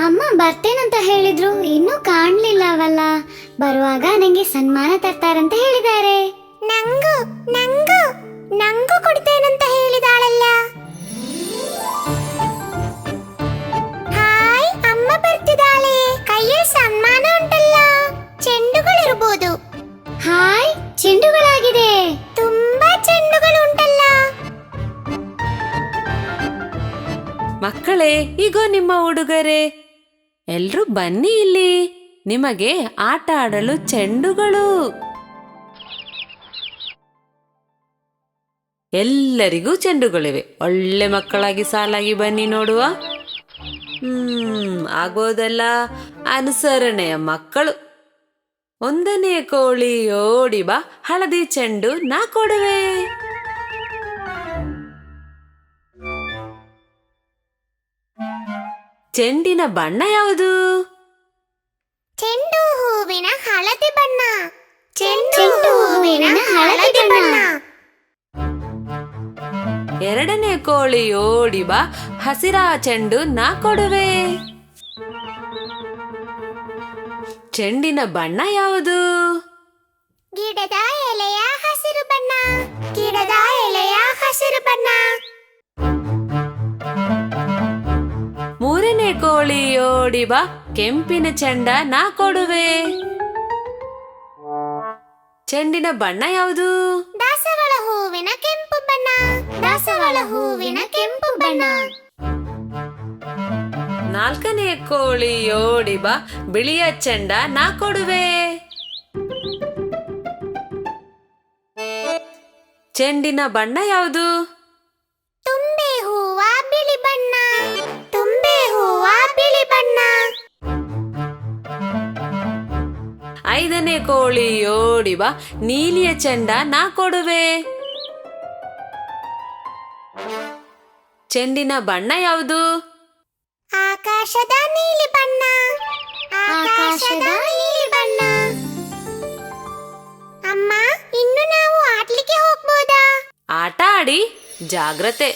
ಅಮ್ಮ ಬರ್ತೇನಂತ ಹೇಳಿದ್ರು, ಇನ್ನೂ ಕಾಣ್ಲಿಲ್ಲವಲ್ಲ. ಬರುವಾಗ ನಂಗೆ ಸನ್ಮಾನ ತರ್ತಾರಂತ ಹೇಳಿದ್ದಾರೆ. ನಂಗೂ ನಂಗೂ ನಂಗೂ ಕೊಡ್ತೇನಂತ ಹೇಳಿದಾಳಲ್ಲ. ಹಾಯ್, ಅಮ್ಮ ಬರ್ತಿದ್ದಾಳೆ. ಕೈಯಲ್ಲಿ ಸನ್ಮಾನ ಉಂಟಲ್ಲ, ಚೆಂಡುಗಳಿರ್ಬೋದು. ಹಾಯ್, ಚೆಂಡುಗಳಾಗಿದೆ. ತುಂಬಾ ಚೆಂಡುಗಳು ಉಂಟಲ್ಲ. ಮಕ್ಕಳೇ, ಈಗೋ ನಿಮ್ಮ ಉಡುಗೊರೆ. ಎಲ್ರೂ ಬನ್ನಿ ಇಲ್ಲಿ, ನಿಮಗೆ ಆಟ ಆಡಲು ಚೆಂಡುಗಳು. ಎಲ್ಲರಿಗೂ ಚೆಂಡುಗಳಿವೆ. ಒಳ್ಳೆ ಮಕ್ಕಳಾಗಿ ಸಾಲಾಗಿ ಬನ್ನಿ ನೋಡುವ. ಆಗೋದಲ್ಲ. ಅನುಸರಣೆಯ ಮಕ್ಕಳು. 1ನೇ ಕೋಳಿ ಓಡಿ ಬಾ, ಹಳದಿ ಚೆಂಡು ನಾ ಕೊಡುವೆ. ಚೆಂಡಿನ ಬಣ್ಣ ಯಾವುದು? ಚೆಂಡು ಹೂವಿನ ಹಳದಿ ಬಣ್ಣ. ಚೆಂಡು ಹೂವಿನ ಹಳದಿ ಬಣ್ಣ. 2ನೇ ಕೋಳಿ ಓಡಿ ಬಾ, ಹಸಿರ ಚೆಂಡು ನಾ ಕೊಡುವೆ. ಚೆಂಡಿನ ಬಣ್ಣ ಯಾವುದು? ಗಿಡದ ಎಲೆಯ ಹಸಿರು ಬಣ್ಣ. ಗಿಡದ ಎಲೆಯ ಹಸಿರು ಬಣ್ಣ. 3ನೇ ಕೋಳಿ ಓಡಿ ಬಾ, ಕೆಂಪಿನ ಚೆಂಡ ನಾ ಕೊಡುವೆ. ಚೆಂಡಿನ ಬಣ್ಣ ಯಾವುದು? ದಾಸವಾಳ ಹೂವಿನ ಕೆಂಪು ಬಣ್ಣ. ದಾಸವಾಳ ಹೂವಿನ ಕೆಂಪು ಬಣ್ಣ. 4ನೇ ಕೋಳಿ ಓಡಿ ಬಾ, ಬಿಳಿಯ ಚೆಂಡ ನಾ ಕೊಡುವೆ. ಚೆಂಡಿನ ಬಣ್ಣ ಯಾವುದು? ತುಂಬೆ ಹೂವ ಬಿಳಿ ಬಣ್ಣ. ತುಂಬೆ ಹೂವ ಬಿಳಿ ಬಣ್ಣ. 5ನೇ ಕೋಳಿ ಓಡಿ ಬಾ, ನೀಲಿಯ ಚೆಂಡ ನಾ ಕೊಡುವೆ. ಚೆಂಡಿನ ಬಣ್ಣ ಯಾವುದು? ಆಕಾಶದ ನೀಲಿ ಬಣ್ಣ. ಆಕಾಶದ ನೀಲಿ ಬಣ್ಣ. ಅಮ್ಮ, ಇನ್ನು ನಾವು ಆಡ್ಲಿಕ್ಕೆ ಹೋಗ್ಬೋದಾ? ಆಟ ಆಡಿ, ಜಾಗ್ರತೆ.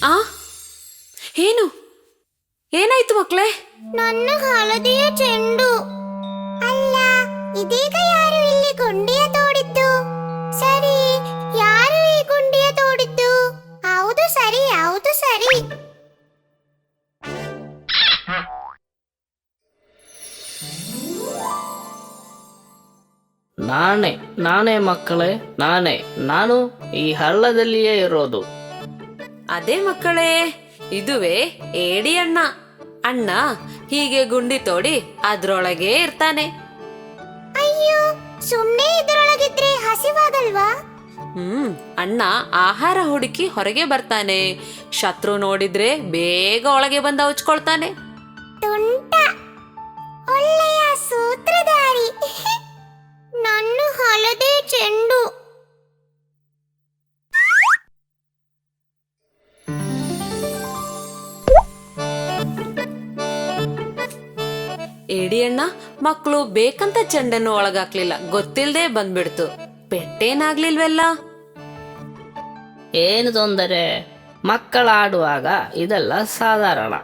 ಆ ಏನು ಏನಾಯ್ತು ಮಕ್ಕಳೇ? ನನ್ನ ಹಳದಿಯ ಚೆಂಡು. ಅಲ್ಲ, ಇದೀಗ ಯಾರು ಇಲ್ಲಿ ಗುಂಡಿಯ ತೋಡಿದ್ದು? ಸರಿ, ಯಾರು ಈ ಗುಂಡಿಯ ತೋಡಿದ್ದು? ಹೌದು ಸರಿ, ಹೌದು ಸರಿ. ನಾನೇ ಮಕ್ಕಳೇ, ನಾನು ಈ ಹಳ್ಳದಲ್ಲಿಯೇ ಇರೋದು. ಅದೇ ಮಕ್ಕಳೇ, ಇದುವೇ ಏಡಿ ಅಣ್ಣ. ಅಣ್ಣ ಹೀಗೆ ಗುಂಡಿ ತೋಡಿ ಅದ್ರೊಳಗೆ ಇರ್ತಾನೆ. ಅಯ್ಯೋ, ಸುಮ್ಮನೆ ಇದರೊಳಗಿದ್ರೆ ಹಸಿವಾಗಲ್ವಾ? ಅಣ್ಣ ಆಹಾರ ಹುಡುಕಿ ಹೊರಗೆ ಬರ್ತಾನೆ. ಶತ್ರು ನೋಡಿದ್ರೆ ಬೇಗ ಒಳಗೆ ಬಂದು ಹಚ್ಕೊಳ್ತಾನೆ. ತುಂಟ, ಒಳ್ಳೆಯ ಸೂತ್ರಧಾರಿ. ನನ್ನ ಹಳದಿ ಚೆಂಡು. ಏಡಿ ಅಣ್ಣ ಮಕ್ಕಳು ಬೇಕಂತ ಚೆಂಡನ್ನು ಒಳಗಾಕ್ಲಿಲ್ಲ, ಗೊತ್ತಿಲ್ದೆ ಬಂದ್ಬಿಡ್ತು. ಪೆಟ್ಟೇನಾಗ್ಲಿಲ್ವೆಲ್ಲ? ಏನು ತೊಂದರೆ? ಮಕ್ಕಳಾಡುವಾಗ ಇದೆಲ್ಲ ಸಾಧಾರಣ.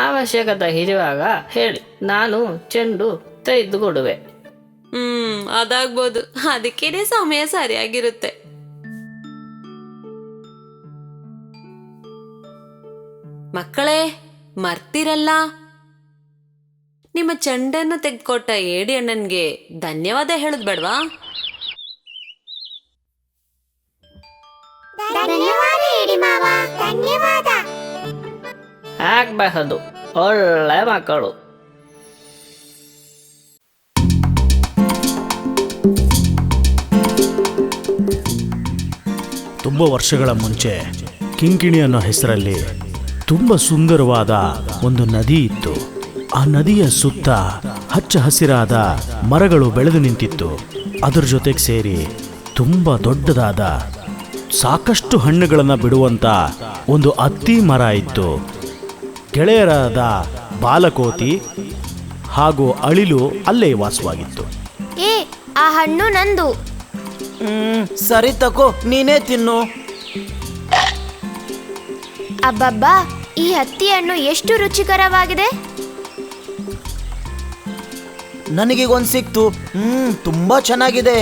ಅವಶ್ಯಕತೆ ಇರುವಾಗ ಹೇಳಿ, ನಾನು ಚೆಂಡು ತೆಗೆದುಕೊಡುವೆ. ಅದಾಗ್ಬೋದು. ಅದಕ್ಕೇನೆ ಸಮಯ ಸರಿಯಾಗಿರುತ್ತೆ. ಮಕ್ಕಳೇ, ಮರ್ತಿರಲ್ಲ, ನಿಮ್ಮ ಚೆಂಡನ್ನು ತೆಗೆದುಕೊಟ್ಟ ಏಡಿ ಅಣ್ಣನ್ಗೆ ಧನ್ಯವಾದ ಹೇಳುದ್ ಬೇಡ್ವಾ? ಧನ್ಯವಾದ ಹೇಳಿ ಮಾವ, ಧನ್ಯವಾದ. ಆಗಬಹುದು, ಒಳ್ಳೆ ಮಕ್ಕಳು. ತುಂಬ ವರ್ಷಗಳ ಮುಂಚೆ ಕಿಂಕಿಣಿ ಅನ್ನೋ ಹೆಸರಲ್ಲಿ ತುಂಬ ಸುಂದರವಾದ ಒಂದು ನದಿ ಇತ್ತು. ಆ ನದಿಯ ಸುತ್ತ ಹಚ್ಚ ಹಸಿರಾದ ಮರಗಳು ಬೆಳೆದು ನಿಂತಿತ್ತು. ಅದರ ಜೊತೆಗೆ ಸೇರಿ ತುಂಬ ದೊಡ್ಡದಾದ ಸಾಕಷ್ಟು ಹಣ್ಣುಗಳನ್ನು ಬಿಡುವಂಥ ಒಂದು ಅತ್ತಿ ಮರ ಇತ್ತು. ಗೆಳೆಯರಾದ ಬಾಲಕೋತಿ ಹಾಗೂ ಅಳಿಲು ಅಲ್ಲೇ ವಾಸವಾಗಿತ್ತು. ಏ, ಆ ಹಣ್ಣು ನಂದು. ಸರಿ ತಕೋ, ನೀನೇ ತಿನ್ನು. ಅಬ್ಬಬ್ಬಾ, ಈ ಹತ್ತಿ ಹಣ್ಣು ಎಷ್ಟು ರುಚಿಕರವಾಗಿದೆ. ನನಗೀಗೊಂದು ಸಿಕ್ತು. ತುಂಬಾ ಚೆನ್ನಾಗಿದೆ.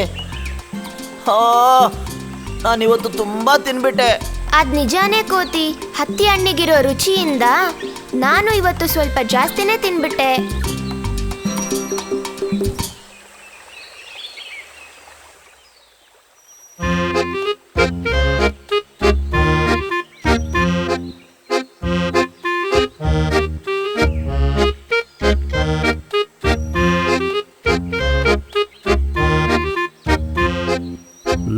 ನಾನಿವತ್ತು ತುಂಬಾ ತಿನ್ಬಿಟ್ಟೆ. ಅದ್ ನಿಜಾನೇ ಕೋತಿ. ಹತ್ತಿ ಹಣ್ಣಿಗಿರೋ ರುಚಿಯಿಂದ ನಾನು ಇವತ್ತು ಸ್ವಲ್ಪ ಜಾಸ್ತಿನೇ ತಿನ್ಬಿಟ್ಟೆ.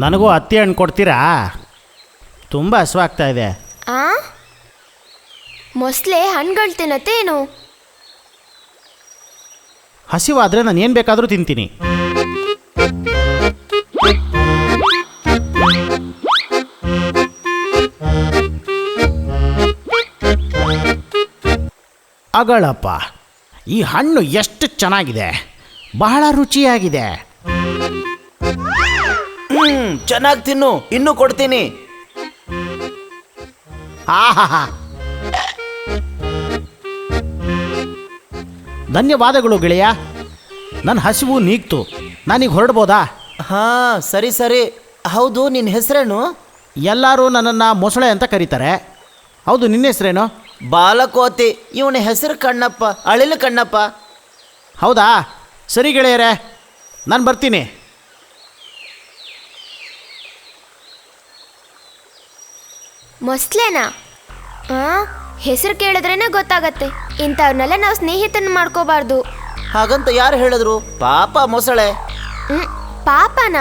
ನನಗೂ ಹತ್ತಿ ಹಣ್ಣು ಕೊಡ್ತೀರಾ? ತುಂಬ ಹಸುವಾಗ್ತಾ ಇದೆ. ಆ ಮೊಸಳೆ ಹಣ್ಣುಗಳು ತಿನ್ನತ್ತೇನು? ಹಸಿವಾದರೆ ನಾನು ಏನು ಬೇಕಾದರೂ ತಿಂತೀನಿ. ಅಗಳಪ್ಪ, ಈ ಹಣ್ಣು ಎಷ್ಟು ಚೆನ್ನಾಗಿದೆ, ಬಹಳ ರುಚಿಯಾಗಿದೆ. ಚೆನ್ನಾಗಿ ತಿನ್ನು, ಇನ್ನೂ ಕೊಡ್ತೀನಿ. ಆಹಾ, ಧನ್ಯವಾದಗಳು ಗೆಳೆಯ. ನನ್ನ ಹಸಿವು ನೀಗ್ತು. ನಾನೀಗ ಹೊರಡ್ಬೋದಾ? ಹಾ, ಸರಿ ಸರಿ. ಹೌದು, ನಿನ್ನ ಹೆಸರೇನು? ಎಲ್ಲರೂ ನನ್ನನ್ನು ಮೊಸಳೆ ಅಂತ ಕರೀತಾರೆ. ಹೌದು, ನಿನ್ನ ಹೆಸರೇನು? ಬಾಲಕೋತಿ. ಇವನ ಹೆಸರು ಕಣ್ಣಪ್ಪ, ಅಳಿಲು ಕಣ್ಣಪ್ಪ. ಹೌದಾ? ಸರಿ ಗೆಳೆಯರೇ, ನಾನು ಬರ್ತೀನಿ. ಮೊಸಳೆನಾ? ಹೆಸರು ಕೇಳಿದ್ರೇನೆ ಗೊತ್ತಾಗತ್ತೆ. ಇಂಥವ್ರನ್ನೆಲ್ಲ ನಾವು ಸ್ನೇಹಿತನ ಮಾಡ್ಕೋಬಾರ್ದು. ಹಾಗಂತ ಯಾರು ಹೇಳಿದ್ರು? ಪಾಪ ಮೊಸಳೆ. ಪಾಪನ?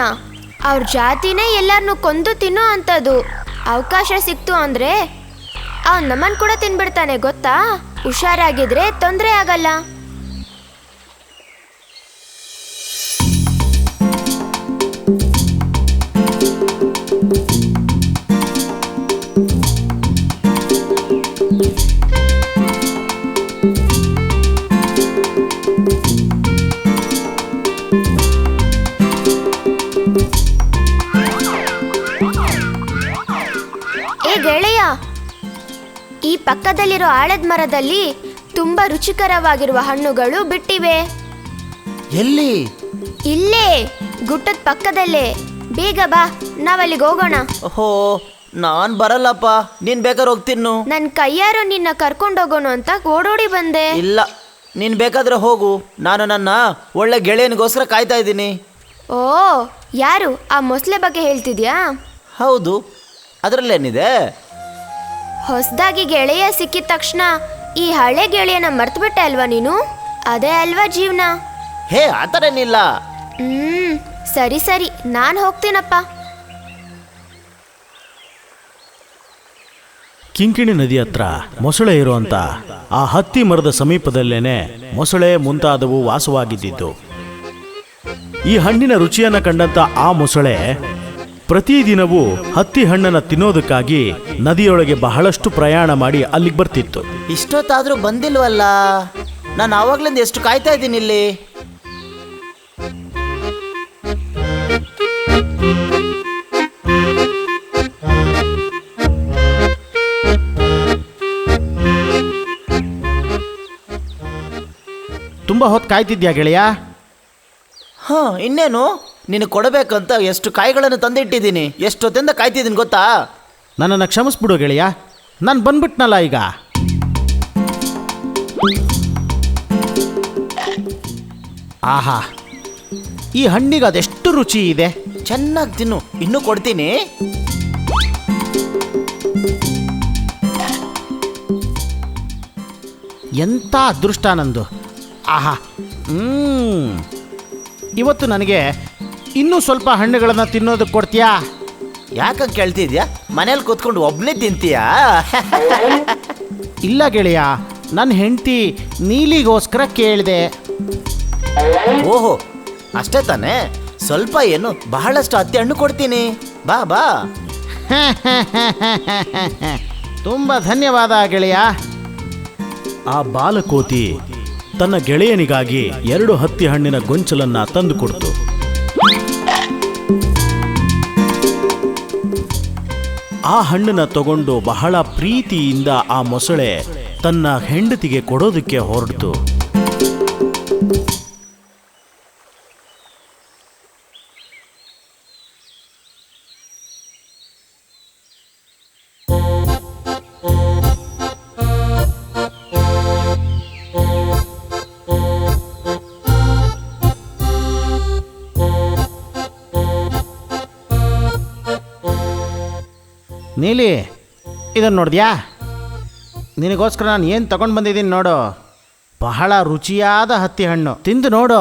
ಅವ್ರ ಜಾತಿನೇ ಎಲ್ಲರನ್ನೂ ಕೊಂದು ತಿನ್ನೋ ಅಂಥದ್ದು. ಅವಕಾಶ ಸಿಕ್ತು ಅಂದರೆ ಅವ್ನು ನಮ್ಮನ್ನು ಕೂಡ ತಿನ್ಬಿಡ್ತಾನೆ, ಗೊತ್ತಾ? ಹುಷಾರಾಗಿದ್ರೆ ತೊಂದರೆ ಆಗಲ್ಲ. ಗೆಳೆಯ, ಈ ಪಕ್ಕದಲ್ಲಿರೋ ಆಳದ ಮರದಲ್ಲಿ ತುಂಬಾ ರುಚಿಕರವಾಗಿರುವ ಹಣ್ಣುಗಳು ಬಿಟ್ಟಿವೆ. ಎಲ್ಲಿ? ಇಲ್ಲೇ, ಗುಟ್ಟದ ಪಕ್ಕದಲ್ಲೇ. ಬೇಗ ಬಾ, ನಾವಲ್ಲಿಗೆ ಹೋಗೋಣ. ಓಹೋ, ನಾನ್ ಬರಲ್ಲಪ್ಪ. ನೀನ್ ಬೇಕಾದ್ರೆ ಹೋಗ್ತಿನ್ನು. ನನ್ನ ಕೈಯಾರು ನಿನ್ನ ಕರ್ಕೊಂಡೋಗೋಣ ಅಂತ ಓಡೋಡಿ ಬಂದೆ. ಇಲ್ಲ, ನೀನ್ ಬೇಕಾದ್ರೆ ಹೋಗು. ನಾನು ನನ್ನ ಒಳ್ಳೆ ಗೆಳೆಯನಿಗೋಸ್ಕರ ಕಾಯ್ತಾ ಇದ್ದೀನಿ. ಓ, ಯಾರು? ಆ ಮೊಸಳೆ ಬಗ್ಗೆ ಹೇಳ್ತಿದ್ಯಾ? ಹೌದು, ಅದರಲ್ಲೇನಿದೆ? ಹೊಸದಾಗಿ ಗೆಳೆಯ ಸಿಕ್ಕಿದ ತಕ್ಷಣ ಈ ಹಳೆ ಗೆಳೆಯನ ಮರ್ತ್ಬಿಟ್ಟೆ ಅಲ್ವಾ ನೀನು? ಅದೇ ಅಲ್ವಾ ಜೀವನ. ಹೇ, ಆ ಥರ ಏನಿಲ್ಲ. ಸರಿ ಸರಿ, ನಾನು ಹೋಗ್ತೀನಪ್ಪ. ಕಿಂಕಿಣಿ ನದಿ ಹತ್ರ ಮೊಸಳೆ ಇರುವಂತ ಆ ಹತ್ತಿ ಮರದ ಸಮೀಪದಲ್ಲೇನೆ ಮೊಸಳೆ ಮುಂತಾದವು ವಾಸವಾಗಿದ್ದಿದ್ದು. ಈ ಹಣ್ಣಿನ ರುಚಿಯನ್ನು ಕಂಡಂತ ಆ ಮೊಸಳೆ ಪ್ರತಿದಿನವೂ ಹತ್ತಿ ಹಣ್ಣನ್ನು ತಿನ್ನೋದಕ್ಕಾಗಿ ನದಿಯೊಳಗೆ ಬಹಳಷ್ಟು ಪ್ರಯಾಣ ಮಾಡಿ ಅಲ್ಲಿಗೆ ಬರ್ತಿತ್ತು. ಇಷ್ಟೊತ್ತಾದ್ರೂ ಬಂದಿಲ್ವಲ್ಲ? ನಾನು ಆವಾಗ್ಲಿಂದ ಎಷ್ಟು ಕಾಯ್ತಾ ಇದ್ದೀನಿ ಇಲ್ಲಿ. ತುಂಬಾ ಹೊತ್ತು ಕಾಯ್ತಿದ್ಯಾ ಗೆಳೆಯ? ಹಾ, ಇನ್ನೇನು, ನಿನಗೆ ಕೊಡಬೇಕಂತ ಎಷ್ಟು ಕಾಯಿಗಳನ್ನು ತಂದಿಟ್ಟಿದ್ದೀನಿ. ಎಷ್ಟೊತ್ತಿಂದ ಕಾಯ್ತಿದ್ದೀನಿ ಗೊತ್ತಾ? ನನ್ನನ್ನು ಕ್ಷಮಿಸ್ಬಿಡು ಗೆಳೆಯ, ನಾನು ಬಂದ್ಬಿಟ್ನಲ್ಲ ಈಗ. ಆಹಾ, ಈ ಹಣ್ಣಿಗೆ ಅದೆಷ್ಟು ರುಚಿ ಇದೆ. ಚೆನ್ನಾಗಿ ತಿನ್ನು, ಇನ್ನೂ ಕೊಡ್ತೀನಿ. ಎಂಥ ಅದೃಷ್ಟ ನಂದು. ಆಹಾ, ಇವತ್ತು ನನಗೆ ಇನ್ನೂ ಸ್ವಲ್ಪ ಹಣ್ಣುಗಳನ್ನು ತಿನ್ನೋದಕ್ಕೆ ಕೊಡ್ತೀಯಾ? ಯಾಕೆ ಕೇಳ್ತಿದ್ಯಾ? ಮನೇಲಿ ಕೂತ್ಕೊಂಡು ಒಬ್ಬನೇ ತಿಂತೀಯಾ? ಇಲ್ಲ ಗೆಳೆಯ, ನನ್ನ ಹೆಂಡತಿ ನೀಲಿಗೋಸ್ಕರ ಕೇಳಿದೆ. ಓಹೋ, ಅಷ್ಟೇ ತಾನೇ? ಸ್ವಲ್ಪ ಏನು, ಬಹಳಷ್ಟು ಹತ್ತಿ ಹಣ್ಣು ಕೊಡ್ತೀನಿ. ಬಾ ಬಾ. ತುಂಬ ಧನ್ಯವಾದ ಗೆಳೆಯ. ಆ ಬಾಲಕೋತಿ ತನ್ನ ಗೆಳೆಯನಿಗಾಗಿ 2 ಹತ್ತಿ ಹಣ್ಣಿನ ಗೊಂಚಲನ್ನ ತಂದುಕೊಡ್ತು. ಆ ಹಣ್ಣನ್ನ ತಗೊಂಡು ಬಹಳ ಪ್ರೀತಿಯಿಂದ ಆ ಮೊಸಳೆ ತನ್ನ ಹೆಂಡತಿಗೆ ಕೊಡೋದಕ್ಕೆ ಹೊರಡ್ತು. ನೀಲಿ, ಇದನ್ನು ನೋಡಿದ್ಯಾ? ನಿನಗೋಸ್ಕರ ನಾನು ಏನು ತಗೊಂಡು ಬಂದಿದ್ದೀನಿ ನೋಡು. ಬಹಳ ರುಚಿಯಾದ ಹತ್ತಿ ಹಣ್ಣು, ತಿಂದು ನೋಡು.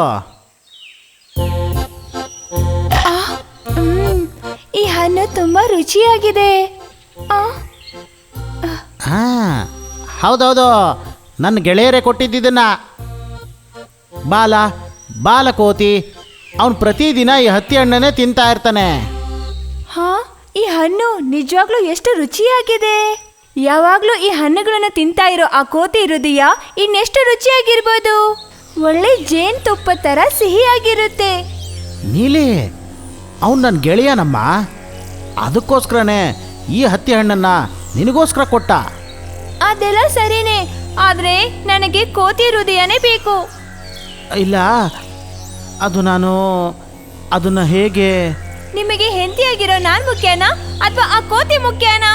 ಈ ಹಣ್ಣು ತುಂಬಾ ರುಚಿಯಾಗಿದೆ. ಹಾಂ, ಹೌದೌದು, ನನ್ನ ಗೆಳೆಯರೇ ಕೊಟ್ಟಿದ್ದನ್ನ. ಬಾಲಕೋತಿ ಅವನು ಪ್ರತಿದಿನ ಈ ಹತ್ತಿ ಹಣ್ಣನ್ನೇ ತಿಂತಾ ಇರ್ತಾನೆ. ಹಾ, ಈ ಹಣ್ಣು ನಿಜವಾಗ್ಲೂ ಎಷ್ಟು ರುಚಿಯಾಗಿದೆ. ಯಾವಾಗ್ಲೂ ಈ ಹಣ್ಣುಗಳನ್ನು ತಿಂತಾ ಇರೋ ಆ ಕೋತಿ ಹೃದಯ ಇನ್ನೆಷ್ಟು ರುಚಿಯಾಗಿರ್ಬೋದು. ಒಳ್ಳೆ ಜೇನುತುಪ್ಪ ತರ ಸಿಹಿಯಾಗಿರುತ್ತೆ. ನೀಲಿ, ಅವನು ನನ್ನ ಗೆಳೆಯನಮ್ಮ. ಅದಕ್ಕೋಸ್ಕರನೇ ಈ ಹತ್ತಿ ಹಣ್ಣನ್ನು ನಿನಗೋಸ್ಕರ ಕೊಟ್ಟ. ಅದೆಲ್ಲ ಸರಿನೇ, ಆದ್ರೆ ನನಗೆ ಕೋತಿ ಹೃದಯನೇ ಬೇಕು. ಇಲ್ಲ, ಅದನ್ನು ಹೇಗೆ? ನಿಮಗೆ ಹೆಂಡತಿಯಾಗಿರೋ ನಾನ್ ಮುಖ್ಯನಾ ಅಥವಾ ಆ ಕೋತಿ ಮುಖ್ಯನಾ?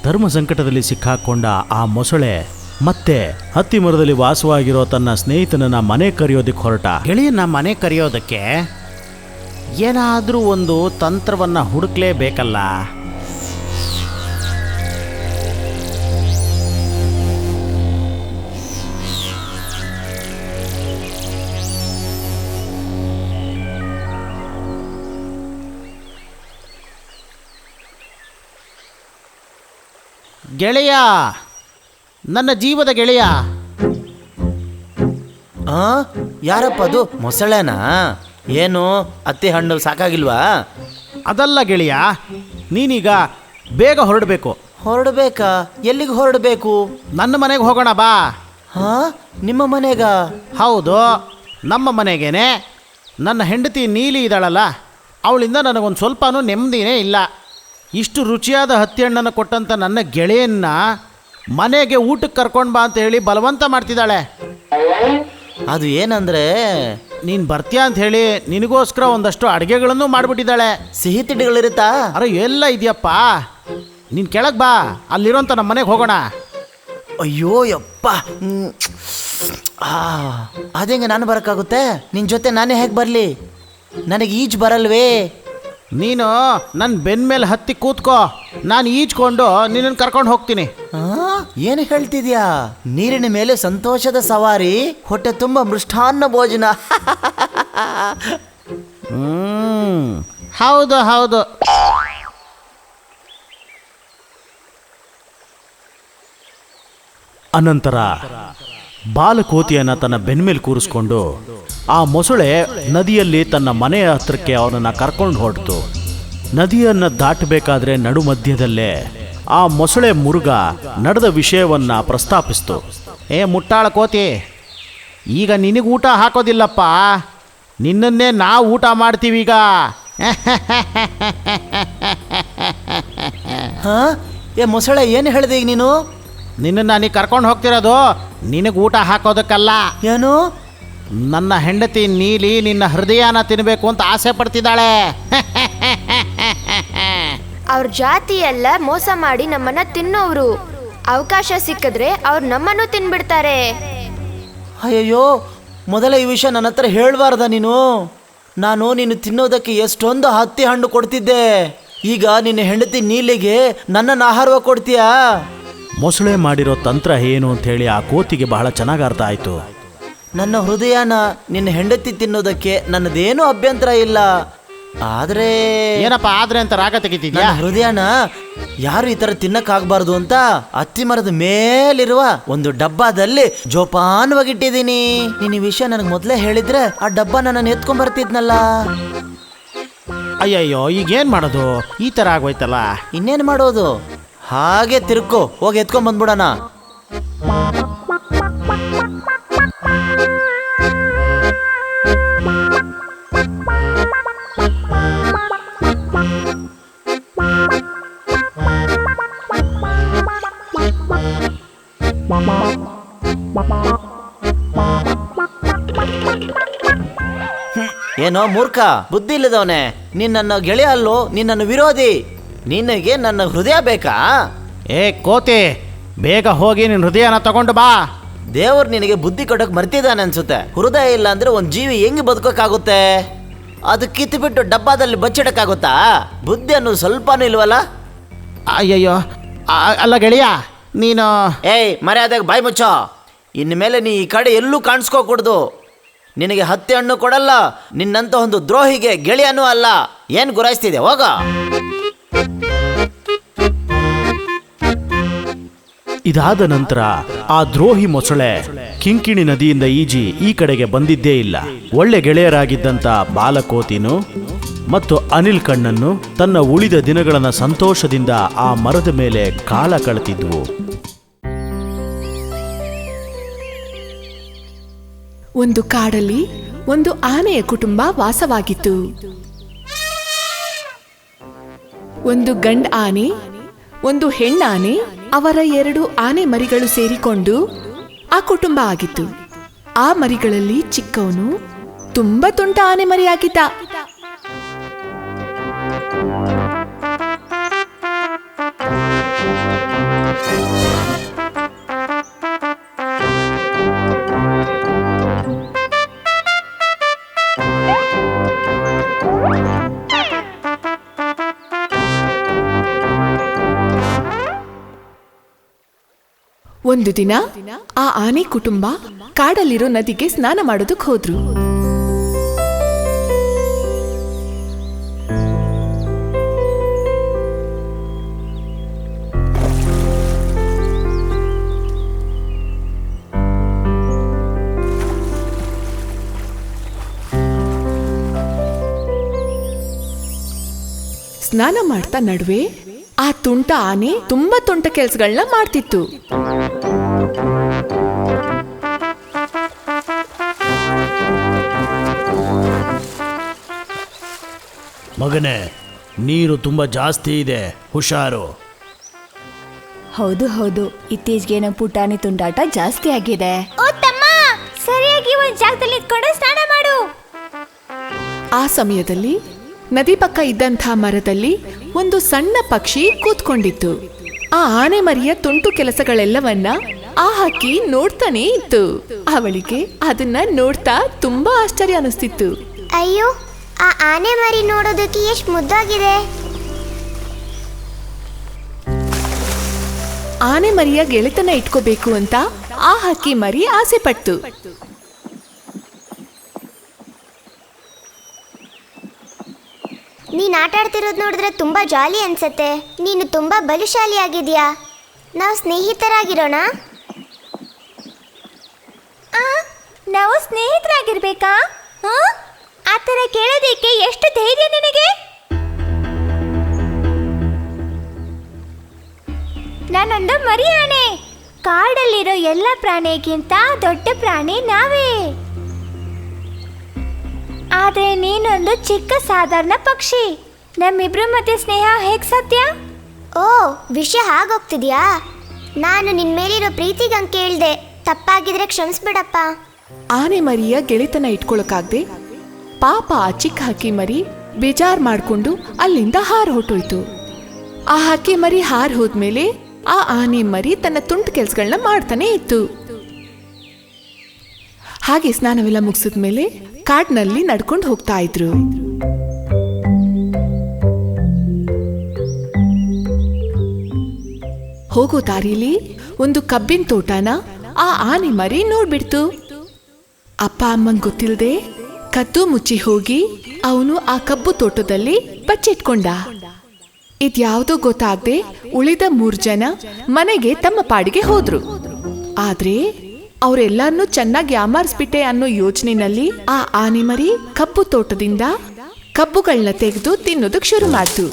ಧರ್ಮ ಸಂಕಟದಲ್ಲಿ ಸಿಕ್ಕಾಕೊಂಡ ಆ ಮೊಸಳೆ ಮತ್ತೆ ಹತ್ತಿ ಮರದಲ್ಲಿ ವಾಸವಾಗಿರೋ ತನ್ನ ಸ್ನೇಹಿತನನ್ನ ಮನೆ ಕರೆಯೋದಕ್ಕೆ ಹೊರಟ. ಗೆಳೆಯನ್ನ ಮನೆ ಕರೆಯೋದಕ್ಕೆ ಏನಾದರೂ ಒಂದು ತಂತ್ರವನ್ನ ಹುಡುಕ್ಲೇಬೇಕಲ್ಲ. ಗೆಳೆಯ, ನನ್ನ ಜೀವದ ಗೆಳೆಯ. ಯಾರಪ್ಪ ಅದು? ಮೊಸಳೆನಾ? ಏನು ಹತ್ತಿ ಹಣ್ಣು ಸಾಕಾಗಿಲ್ವಾ? ಅದಲ್ಲ ಗೆಳೆಯ, ನೀನೀಗ ಬೇಗ ಹೊರಡಬೇಕು. ಹೊರಡಬೇಕಾ? ಎಲ್ಲಿಗೆ ಹೊರಡಬೇಕು? ನನ್ನ ಮನೆಗೆ ಹೋಗೋಣ ಬಾ. ಹಾ, ನಿಮ್ಮ ಮನೆಗ? ಹೌದು, ನಮ್ಮ ಮನೆಗೇನೆ. ನನ್ನ ಹೆಂಡತಿ ನೀಲಿ ಇದ್ದಾಳಲ್ಲ, ಅವಳಿಂದ ನನಗೊಂದು ಸ್ವಲ್ಪನೂ ನೆಮ್ಮದಿನೇ ಇಲ್ಲ. ಇಷ್ಟು ರುಚಿಯಾದ ಹತ್ತಿ ಹಣ್ಣನ್ನು ಕೊಟ್ಟಂಥ ನನ್ನ ಗೆಳೆಯನ್ನ ಮನೆಗೆ ಊಟಕ್ಕೆ ಕರ್ಕೊಂಡು ಬಾ ಅಂತ ಹೇಳಿ ಬಲವಂತ ಮಾಡ್ತಿದ್ದಾಳೆ. ಅದು ಏನಂದ್ರೆ, ನೀನು ಬರ್ತೀಯ ಅಂತ ಹೇಳಿ ನಿನಗೋಸ್ಕರ ಒಂದಷ್ಟು ಅಡುಗೆಗಳನ್ನು ಮಾಡಿಬಿಟ್ಟಿದ್ದಾಳೆ. ಸಿಹಿ ತಿಂಡಿಗಳಿರುತ್ತಾ? ಅರೆ, ಎಲ್ಲ ಇದೆಯಪ್ಪ. ನೀನು ಕೆಳಗೆ ಬಾ, ಅಲ್ಲಿರೋಂಥ ನಮ್ಮ ಮನೆಗೆ ಹೋಗೋಣ. ಅಯ್ಯೋ ಯಪ್ಪ, ಅದೇಂಗೆ ನಾನು ಬರೋಕ್ಕಾಗುತ್ತೆ? ನಿನ್ನ ಜೊತೆ ನಾನೇ ಹೇಗೆ ಬರಲಿ? ನನಗೆ ಈಜು ಬರಲ್ವೇ? ನೀನು ನನ್ನ ಬೆನ್ನ ಮೇಲೆ ಹತ್ತಿ ಕೂತ್ಕೋ, ನಾನು ಈಜ್ಕೊಂಡು ನಿನ್ನನ್ನು ಕರ್ಕೊಂಡು ಹೋಗ್ತೀನಿ. ಏನು ಹೇಳ್ತಿದ್ಯಾ? ನೀರಿನ ಮೇಲೆ ಸಂತೋಷದ ಸವಾರಿ, ಹೊಟ್ಟೆ ತುಂಬ ಮೃಷ್ಟಾನ್ನ ಭೋಜನ. ಹೌದು ಹೌದು. ಅನಂತರ ಬಾಲಕೋತಿಯನ್ನ ತನ್ನ ಬೆನ್ಮೇಲೆ ಕೂರಿಸ್ಕೊಂಡು ಆ ಮೊಸಳೆ ನದಿಯಲ್ಲಿ ತನ್ನ ಮನೆಯ ಹತ್ರಕ್ಕೆ ಅವನನ್ನು ಕರ್ಕೊಂಡು ಹೊರಟಿತು. ನದಿಯನ್ನು ದಾಟಬೇಕಾದ್ರೆ ನಡು ಮಧ್ಯದಲ್ಲೇ ಆ ಮೊಸಳೆ ಮುರುಗ ನಡೆದ ವಿಷಯವನ್ನ ಪ್ರಸ್ತಾಪಿಸ್ತು. ಮುಟ್ಟಾಳ ಕೋತಿ, ಈಗ ನಿನಗೆ ಊಟ ಹಾಕೋದಿಲ್ಲಪ್ಪ, ನಿನ್ನನ್ನೇ ನಾವು ಊಟ ಮಾಡ್ತೀವೀಗ. ಮೊಸಳೆ, ಏನು ಹೇಳಿದೆ ಈಗ ನೀನು? ನಿನ್ನನ್ನು ನೀ ಕರ್ಕೊಂಡು ಹೋಗ್ತಿರೋದು ನಿನಗೆ ಊಟ ಹಾಕೋದಕ್ಕಲ್ಲ. ಏನು? ನನ್ನ ಹೆಂಡತಿ ನೀಲಿ ನಿನ್ನ ಹೃದಯನ ತಿನ್ನಬೇಕು ಅಂತ ಆಸೆ ಪಡ್ತಿದ್ದಾಳೆ. ಅವ್ರ ಜಾತಿ ಎಲ್ಲ ಮೋಸ ಮಾಡಿ ನಮ್ಮನ್ನ ತಿನ್ನೋರು. ಅವಕಾಶ ಸಿಕ್ಕಿದ್ರೆ ಅವ್ರು ನಮ್ಮನ್ನು ತಿನ್ಬಿಡ್ತಾರೆ. ಅಯ್ಯಯ್ಯೋ, ಮೊದಲ ಈ ವಿಷಯ ನನ್ನ ಹತ್ರ ಹೇಳ್ಬಾರ್ದ ನೀನು? ನಾನು ನೀನು ತಿನ್ನೋದಕ್ಕೆ ಎಷ್ಟೊಂದು ಹತ್ತಿ ಹಣ್ಣು ಕೊಡ್ತಿದ್ದೆ. ಈಗ ನಿನ್ನ ಹೆಂಡತಿ ನೀಲಿಗೆ ನನ್ನನ್ನು ಆಹಾರವಾಗಿ ಕೊಡ್ತೀಯಾ? ಮೊಸಳೆ ಮಾಡಿರೋ ತಂತ್ರ ಏನು ಅಂತ ಹೇಳಿ ಆ ಕೋತಿಗೆ ಬಹಳ ಚೆನ್ನಾಗಿ ಅರ್ಥ ಆಯ್ತು. ನನ್ನ ಹೃದಯನ ನಿನ್ನ ಹೆಂಡತಿ ತಿನ್ನೋದಕ್ಕೆ ನನ್ನದೇನೂ ಅಭ್ಯಂತರ ಇಲ್ಲ. ಆದ್ರೆ ಏನಪ್ಪ ಆದ್ರೆ ಅಂತ ರಾಗ ತೆಗಿತಿದ್ಯಾ? ನನ್ನ ಹೃದಯನ ಯಾರು ಈ ತರ ತಿನ್ನಕ್ಕಾಗಬಾರ್ದು ಅಂತ ಅತ್ತಿ ಮರದ ಮೇಲಿರುವ ಒಂದು ಡಬ್ಬದಲ್ಲಿ ಜೋಪಾನವಾಗಿಟ್ಟಿದ್ದೀನಿ. ನೀನ್ ಈ ವಿಷಯ ನನಗೆ ಮೊದಲೇ ಹೇಳಿದ್ರೆ ಆ ಡಬ್ಬ ನಾನು ಎತ್ಕೊಂಡ್ ಬರ್ತಿದ್ನಲ್ಲ. ಅಯ್ಯಯ್ಯೋ ಈಗೇನ್ ಮಾಡೋದು? ಈ ತರ ಆಗೋಯ್ತಲ್ಲ. ಇನ್ನೇನು ಮಾಡೋದು? ಹಾಗೆ ತಿರ್ಕೋ, ಹೋಗಿ ಎತ್ಕೊಂಡ್ ಬಂದ್ಬಿಡೋಣ. ಏನೋ ಮೂರ್ಖ, ಬುದ್ಧಿ ಇಲ್ಲದವನೇ, ನಿನ್ನನ್ನು ಗೆಳೆಯ ಅಲ್ಲೋ, ನಿನ್ನನ್ನು ವಿರೋಧಿ. ನಿನಗೆ ನನ್ನ ಹೃದಯ ಬೇಕಾ? ಏ ಕೋತಿ, ಬೇಗ ಹೋಗಿ ನಿನ್ನ ಹೃದಯನ ತಗೊಂಡು ಬಾ. ದೇವ್ರು ನಿನಗೆ ಬುದ್ಧಿ ಕೊಡಕ್ ಮರ್ತಿದ್ದಾನೆ ಅನ್ಸುತ್ತೆ. ಹೃದಯ ಇಲ್ಲ ಅಂದ್ರೆ ಒಂದು ಜೀವಿ ಹೆಂಗೆ ಬದುಕೋಕ್ಕಾಗುತ್ತೆ? ಅದು ಕಿತ್ತುಬಿಟ್ಟು ಡಬ್ಬಾದಲ್ಲಿ ಬಚ್ಚಿಡಕ್ಕಾಗುತ್ತಾ? ಬುದ್ಧಿ ಅನ್ನೋದು ಸ್ವಲ್ಪನೂ ಇಲ್ವಲ್ಲ? ಅಯ್ಯಯ್ಯೋ ಅಲ್ಲ ಗೆಳೆಯ, ನೀನು ಏಯ್ ಮರ್ಯಾದಾಗ ಬಾಯಿ ಮುಚ್ಚೋ. ಇನ್ಮೇಲೆ ನೀ ಈ ಕಡೆ ಎಲ್ಲೂ ಕಾಣಿಸ್ಕೋಕೂಡ್ದು. ನಿನಗೆ ಹತ್ತಿ ಹಣ್ಣು ಕೊಡಲ್ಲ, ನಿನ್ನಂತ ಒಂದು ದ್ರೋಹಿಗೆ ಗೆಳೆಯನೂ ಅಲ್ಲ. ಏನು ಗುರಾಯಿಸ್ತಿದೆ, ಹೋಗ. ಇದಾದ ನಂತರ ಆ ದ್ರೋಹಿ ಮೊಸಳೆ ಕಿಂಕಿಣಿ ನದಿಯಿಂದ ಈಜಿ ಈ ಕಡೆಗೆ ಬಂದಿದ್ದೇ ಇಲ್ಲ. ಒಳ್ಳೆ ಗೆಳೆಯರಾಗಿದ್ದಂತ ಬಾಲಕೋತಿನು ಮತ್ತು ಅನಿಲ್ ಕಣ್ಣನ್ನು ತನ್ನ ಉಳಿದ ದಿನಗಳನ್ನ ಸಂತೋಷದಿಂದ ಆ ಮರದ ಮೇಲೆ ಕಾಲ ಕಳೆತಿದ್ವು. ಒಂದು ಕಾಡಲ್ಲಿ ಒಂದು ಆನೆಯ ಕುಟುಂಬ ವಾಸವಾಗಿತ್ತು. ಒಂದು ಗಂಡ ಆನೆ, ಒಂದು ಹೆಣ್ಣಾನೆ, ಅವರ 2 ಆನೆ ಮರಿಗಳು ಸೇರಿಕೊಂಡು ಆ ಕುಟುಂಬ ಆಗಿತ್ತು. ಆ ಮರಿಗಳಲ್ಲಿ ಚಿಕ್ಕವನು ತುಂಬಾ ತುಂಟ ಆನೆ ಮರಿಯಾಗಿದ್ದ. ಒಂದು ದಿನ ಆ ಆನೆ ಕುಟುಂಬ ಕಾಡಲ್ಲಿರೋ ನದಿಗೆ ಸ್ನಾನ ಮಾಡೋದಕ್ಕೆ ಹೋದ್ರು. ಸ್ನಾನ ಮಾಡ್ತಾ ನಡುವೆ ಆ ತುಂಟ ಆನೆ ತುಂಬಾ ತುಂಟ ಕೆಲ್ಸಗಳನ್ನ ಮಾಡ್ತಿತ್ತು. ಮಗನೇ, ನೀರು ತುಂಬಾ ಜಾಸ್ತಿ ಇದೆ, ಹುಷಾರು. ಹೌದು ಹೌದು, ಇತ್ತೀಚೆಗೆ ನಮ್ಮ ಪುಟಾಣಿ ತುಂಡಾಟ ಜಾಸ್ತಿ ಆಗಿದೆ. ಓ ತಮ್ಮ, ಸರಿಯಾಗಿ ಒಂದ್ ಜಾಗದಲ್ಲಿ ನಿಂತ್ಕೊಂಡು ಸ್ನಾನ ಮಾಡು. ಆ ಸಮಯದಲ್ಲಿ ನದಿ ಪಕ್ಕ ಇದ್ದಂಥ ಮರದಲ್ಲಿ ಒಂದು ಸಣ್ಣ ಪಕ್ಷಿ ಕೂತ್ಕೊಂಡಿತ್ತು. ಆ ಆನೆ ಮರಿಯ ತುಂಟು ಕೆಲಸಗಳೆಲ್ಲವನ್ನ ಆ ಹಕ್ಕಿ ನೋಡ್ತಾನೆ ಇತ್ತು. ಅವಳಿಗೆ ಅದನ್ನ ನೋಡ್ತಾ ತುಂಬಾ ಆಶ್ಚರ್ಯ ಅನಿಸ್ತಿತ್ತು. ಅಯ್ಯೋ, ಆ ಆನೆ ಮರಿ ನೋಡೋದಕ್ಕೆ ಎಷ್ಟು ಮುದ್ದಾಗಿದೆ. ಆನೆ ಮರಿಯ ಗೆಳೆತನ ಇಟ್ಕೋಬೇಕು ಅಂತ ಆ ಹಕ್ಕಿ ಮರಿ ಆಸೆ ಪಡ್ತು. ನೀನ್ ಆಟ ಆಡ್ತಿರೋದು ನೋಡಿದ್ರೆ ತುಂಬಾ ಜಾಲಿ ಅನ್ಸತ್ತೆ. ನೀನು ತುಂಬಾ ಬಲಶಾಲಿ ಆಗಿದ್ಯಾ. ನಾವು ಸ್ನೇಹಿತರಾಗಿರೋಣ. ನಾವು ಸ್ನೇಹಿತರಾಗಿರ್ಬೇಕಾ? ಆ ಥರ ಕೇಳೋದಕ್ಕೆ ಎಷ್ಟು ಧೈರ್ಯ ನಿನಗೆ? ನಾನೊಂದು ಮರಿ ಆನೆ. ಕಾಡಲ್ಲಿರೋ ಎಲ್ಲ ಪ್ರಾಣಿಗಿಂತ ದೊಡ್ಡ ಪ್ರಾಣಿ ನಾವೇ. ಆದ್ರೆ ನೀನೊಂದು ಚಿಕ್ಕ ಸಾಧಾರಣ ಪಕ್ಷಿ. ನಮ್ಮಿಬ್ರ ಮಧ್ಯೆ ಸ್ನೇಹ ಹೇಗ್ ಸಾಧ್ಯ? ಓ, ವಿಷಯ ಹಾಗೋಗ್ತಿದ್ಯಾ? ನಾನು ನಿನ್ ಮೇಲಿರೋ ಪ್ರೀತಿಗಂಗೆ ಕೇಳ್ದೆ. ತಪ್ಪಾಗಿದ್ರೆ ಕ್ಷಮಿಸ್ಬಿಡಪ್ಪ. ಆನೆ ಮರಿಯ ಗೆಳೆತನ ಇಟ್ಕೊಳಕಾಗ್ದೆ ಪಾಪ ಆ ಚಿಕ್ಕ ಹಕ್ಕಿ ಮರಿ ಬೇಜಾರ್ ಮಾಡ್ಕೊಂಡು ಅಲ್ಲಿಂದ ಹಾರ್ ಹೊಟ್ಟೋಯ್ತು. ಆ ಹಕ್ಕಿ ಮರಿ ಹಾರ್ ಹೋದ್ಮೇಲೆ ಆ ಆನೆ ಮರಿ ತನ್ನ ತುಂಟು ಕೆಲ್ಸಗಳನ್ನ ಮಾಡ್ತಾನೆ ಇತ್ತು. ಹಾಗೆ ಸ್ನಾನವೆಲ್ಲ ಮುಗಿಸಿದ್ಮೇಲೆ ಕಾಡ್ನಲ್ಲಿ ನಡ್ಕೊಂಡು ಹೋಗ್ತಾ ಇದ್ರು. ಹೋಗೋ ದಾರಿಲಿ ಒಂದು ಕಬ್ಬಿನ ತೋಟನ ಆ ಆನೆ ಮರಿ ನೋಡ್ಬಿಡ್ತು. ಅಪ್ಪ ಅಮ್ಮಂಗ್ ಗೊತ್ತಿಲ್ದೆ ಕದ್ದು ಮುಚ್ಚಿ ಹೋಗಿ ಅವನು ಆ ಕಬ್ಬು ತೋಟದಲ್ಲಿ ಬಚ್ಚಿಟ್ಕೊಂಡ. ಇದ್ಯಾವುದೋ ಗೊತ್ತಾಗದೆ ಉಳಿದ 3 ಜನ ಮನೆಗೆ ತಮ್ಮ ಪಾಡಿಗೆ ಹೋದ್ರು. ಆದ್ರೆ ಅವರೆಲ್ಲರನ್ನೂ ಚೆನ್ನಾಗಿ ಯಾಮಾರಿಸ್ಬಿಟ್ಟೆ ಅನ್ನೋ ಯೋಚನೆಯಲ್ಲಿ ಆ ಆನೆ ಮರಿ ಕಬ್ಬು ತೋಟದಿಂದ ಕಬ್ಬುಗಳನ್ನ ತೆಗೆದು ತಿನ್ನೋದಕ್ ಶುರು ಮಾಡ್ತು.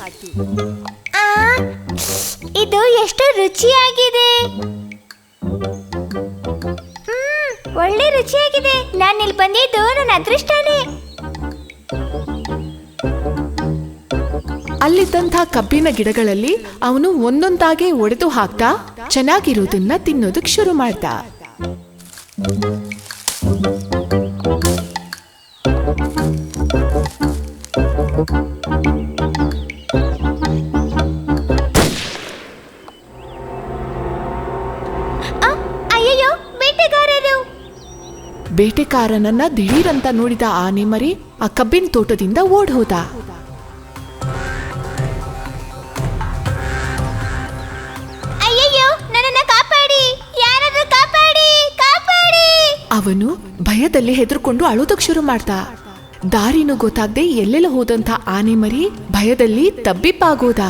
ಇದು ಎಷ್ಟು ರುಚಿಯಾಗಿದೆ. ಒಳ್ಳೆ ರುಚಿಯಾಗಿದೆ. ನಾನು ಇಲ್ಲಿ ಬಂದಿದ್ದು ನನ್ನ ಅದೃಷ್ಟನೇ. ಅಲ್ಲಿದ್ದಂಥ ಕಬ್ಬಿನ ಗಿಡಗಳಲ್ಲಿ ಅವನು ಒಂದೊಂದಾಗೆ ಒಡೆದು ಹಾಕ್ತಾ ಚೆನ್ನಾಗಿರೋದನ್ನ ತಿನ್ನೋದಕ್ ಶುರು ಮಾಡ್ದ. ಅಯ್ಯಯ್ಯೋ, ಬೇಟೆಗಾರರು! ಬೇಟೆಕಾರನನ್ನ ದಿಢೀರಂತ ನೋಡಿದ ಆನೆ ಮರಿ ಆ ಕಬ್ಬಿನ ತೋಟದಿಂದ ಓಡ್ ಹೋದ. ಅಯ್ಯಯ್ಯೋ, ನನ್ನನ್ನ ಕಾಪಾಡಿ! ಯಾರಾದ್ರೂ ಕಾಪಾಡಿ! ಕಾಪಾಡಿ! ಅವನು ಭಯದಲ್ಲಿ ಹೆದರ್ಕೊಂಡು ಅಳೋದಕ್ ಶುರು ಮಾಡ್ದ. ದಾರಿನೂ ಗೊತ್ತಾಗದೆ ಎಲ್ಲೆಲ್ಲ ಹೋದಂಥ ಆನೆ ಮರಿ ಭಯದಲ್ಲಿ ತಬ್ಬಿಬ್ಬಾಗೋದ.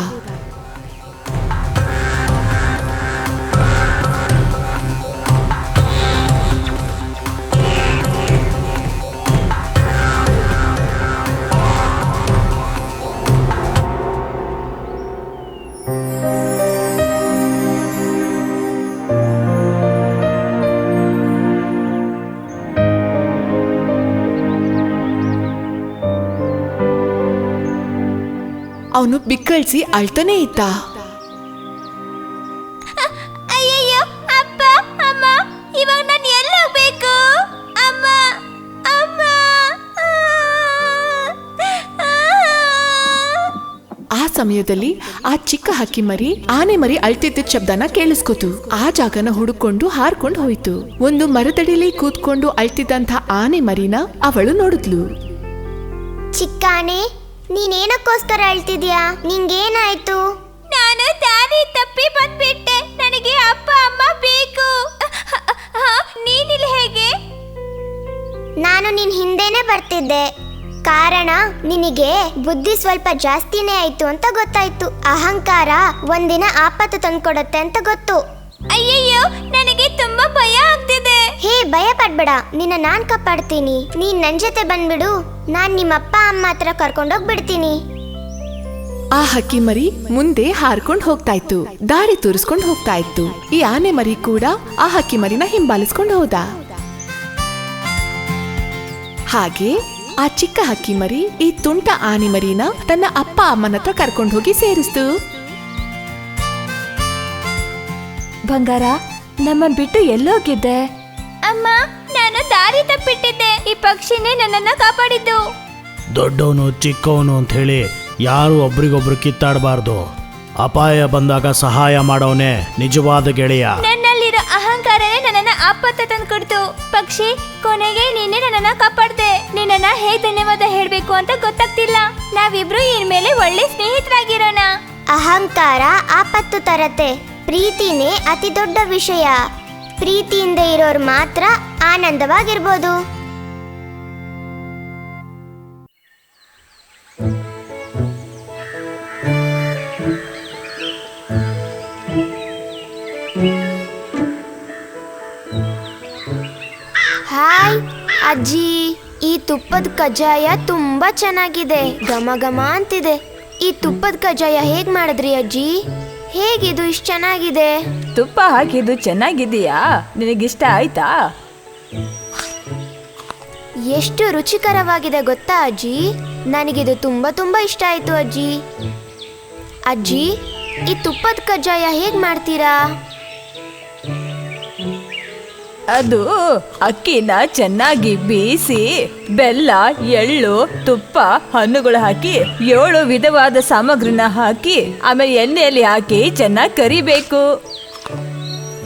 ಅವನು ಬಿಕ್ಕಳಿಸಿ ಅಳ್ತಾನೆ ಇದ್ದ. ಅಯ್ಯಯ್ಯೋ, ಅಪ್ಪ ಅಮ್ಮ, ಇವಾಗ ನಾನು ಎಲ್ಲಿ ಹೋಗ್ಬೇಕು? ಅಮ್ಮ ಅಮ್ಮ. ಆ ಸಮಯದಲ್ಲಿ ಆ ಚಿಕ್ಕ ಹಕ್ಕಿ ಮರಿ ಆನೆ ಮರಿ ಅಳ್ತಿದ್ದ ಶಬ್ದನ ಕೇಳಿಸ್ಕೊತು. ಆ ಜಾಗನ ಹುಡುಕೊಂಡು ಹಾರ್ಕೊಂಡು ಹೋಯ್ತು. ಒಂದು ಮರದಡಿಲಿ ಕೂತ್ಕೊಂಡು ಅಳ್ತಿದ್ದಂಥ ಆನೆ ಮರಿನ ಅವಳು ನೋಡಿದ್ಲು. ಚಿಕ್ಕಾನೆ, ನೀನೇನಕ್ಕೋಸ್ಕರ ಅಳ್ತಿದ್ಯಾ? ನಿಂಗೇನಾಯ್ತು? ನಾನು ದಾರಿ ತಪ್ಪಿ ಬಂದ್ಬಿಟ್ಟೆ. ನನಗೆ ಅಪ್ಪ ಅಮ್ಮ ಬೇಕು. ನೀನಿಲ್ಲಿ ಹೇಗೆ? ನಾನು ನಿನ್ ಹಿಂದೆನೆ ಬರ್ತಿದ್ದೆ. ಕಾರಣ ನಿನಗೆ ಬುದ್ಧಿ ಸ್ವಲ್ಪ ಜಾಸ್ತಿನೇ ಆಯ್ತು ಅಂತ ಗೊತ್ತಾಯ್ತು. ಅಹಂಕಾರ ಒಂದಿನ ಆಪತ್ತು ತಂದ್ಕೊಡತ್ತೆ ಅಂತ ಗೊತ್ತು. ಅಯ್ಯಯ್ಯೋ, ನನಗೆ ತುಂಬಾ ಭಯ ಆಗ್ತಿದೆ. ಹೇ, ಭಯ ಪಡ್ಬೇಡ, ನಿನ್ನ ನಾನ್ ಕಾಪಾಡ್ತೀನಿ. ನೀನ್ ನನ್ ಜೊತೆ ಬಂದ್ಬಿಡು. ನಾನ್ ನಿಮ್ಮಪ್ಪ ಅಮ್ಮ ಹತ್ರ ಕರ್ಕೊಂಡೋಗ್ಬಿಡ್ತೀನಿ. ಆ ಹಕ್ಕಿ ಮರಿ ಮುಂದೆ ಹಾರ್ಕೊಂಡು ಹೋಗ್ತಾ ಇತ್ತು. ದಾರಿ ತೋರಿಸ್ಕೊಂಡು ಹೋಗ್ತಾ ಇತ್ತು. ಈ ಆನೆ ಮರಿ ಕೂಡ ಆ ಹಕ್ಕಿ ಮರಿನ ಹಿಂಬಾಲಿಸ್ಕೊಂಡು ಹೋದ. ಹಾಗೆ ಆ ಚಿಕ್ಕ ಹಕ್ಕಿ ಮರಿ ಈ ತುಂಟ ಆನೆ ಮರಿನ ತನ್ನ ಅಪ್ಪ ಅಮ್ಮನ ಹತ್ರ ಕರ್ಕೊಂಡು ಹೋಗಿ ಸೇರಿಸ್ತು. ಬಂಗಾರ, ನಮ್ಮನ್ ಬಿಟ್ಟು ಎಲ್ಲೋಗಿದ್ದೆ? ಅಮ್ಮ, ನಾನು ದಾರಿ ತಪ್ಪಿಟ್ಟಿದ್ದೆ. ಈ ಪಕ್ಷಿನೇ ನನ್ನನ್ನ ಕಾಪಾಡಿದ್ದು. ದೊಡ್ಡವನು ಚಿಕ್ಕವನು ಅಂತ ಹೇಳಿ ಯಾರು ಒಬ್ರಿಗೊಬ್ರು ಕಿತ್ತಾಡಬಾರ್ದು. ಅಪಾಯ ಬಂದಾಗ ಸಹಾಯ ಮಾಡೋನೆ ನಿಜವಾದ ಗೆಳೆಯ. ನನ್ನಲ್ಲಿರೋ ಅಹಂಕಾರನೇ ನನ್ನನ್ನ ಆಪತ್ತು ತಂದ್ಕೊಡ್ತು. ಪಕ್ಷಿ, ಕೊನೆಗೆ ನೀನೇ ನನ್ನನ್ನ ಕಾಪಾಡ್ದೆ. ನಿನ್ನನ್ನ ಹೇಗೆ ಧನ್ಯವಾದ ಹೇಳ್ಬೇಕು ಅಂತ ಗೊತ್ತಾಗ್ತಿಲ್ಲ. ನಾವಿಬ್ರು ಇನ್ಮೇಲೆ ಒಳ್ಳೆ ಸ್ನೇಹಿತರಾಗಿರೋಣ. ಅಹಂಕಾರ ಆಪತ್ತು ತರತ್ತೆ. ಪ್ರೀತಿನೇ ಅತಿ ದೊಡ್ಡ ವಿಷಯ. ಪ್ರೀತಿಯಿಂದ ಇರೋರು ಮಾತ್ರ ಆನಂದವಾಗಿರ್ಬೋದು. ಹಾಯ್ ಅಜ್ಜಿ, ಈ ತುಪ್ಪದ ಕಜ್ಜಾಯ ತುಂಬಾ ಚೆನ್ನಾಗಿದೆ. ಘಮ ಘಮ ಅಂತಿದೆ. ಈ ತುಪ್ಪದ ಕಜ್ಜಾಯ ಹೇಗ್ ಮಾಡಿದ್ರಿ ಅಜ್ಜಿ? ಹೇಗಿದು ಇಷ್ಟು ಚೆನ್ನಾಗಿದೆ? ತುಪ್ಪ ಹಾಕಿದ್ದು ಚೆನ್ನಾಗಿದೆಯಾ? ನಿನಗಿಷ್ಟ ಆಯ್ತಾ? ಎಷ್ಟು ರುಚಿಕರವಾಗಿದೆ ಗೊತ್ತಾ ಅಜ್ಜಿ? ನನಗಿದು ತುಂಬಾ ತುಂಬಾ ಇಷ್ಟ ಆಯ್ತು ಅಜ್ಜಿ. ಅಜ್ಜಿ, ಈ ತುಪ್ಪದ ಕಜ್ಜಾಯ ಹೇಗ್ ಮಾಡ್ತೀರಾ? ಅದು ಅಕ್ಕಿನ ಚೆನ್ನಾಗಿ ಬೀಸಿ ಬೆಲ್ಲ, ಎಳ್ಳು, ತುಪ್ಪ, ಹಣ್ಣುಗಳು ಹಾಕಿ 7 ವಿಧವಾದ ಸಾಮಗ್ರಿನ ಹಾಕಿ ಆಮೇಲೆ ಎಣ್ಣೆಯಲ್ಲಿ ಹಾಕಿ ಚೆನ್ನಾಗಿ ಕರಿಬೇಕು.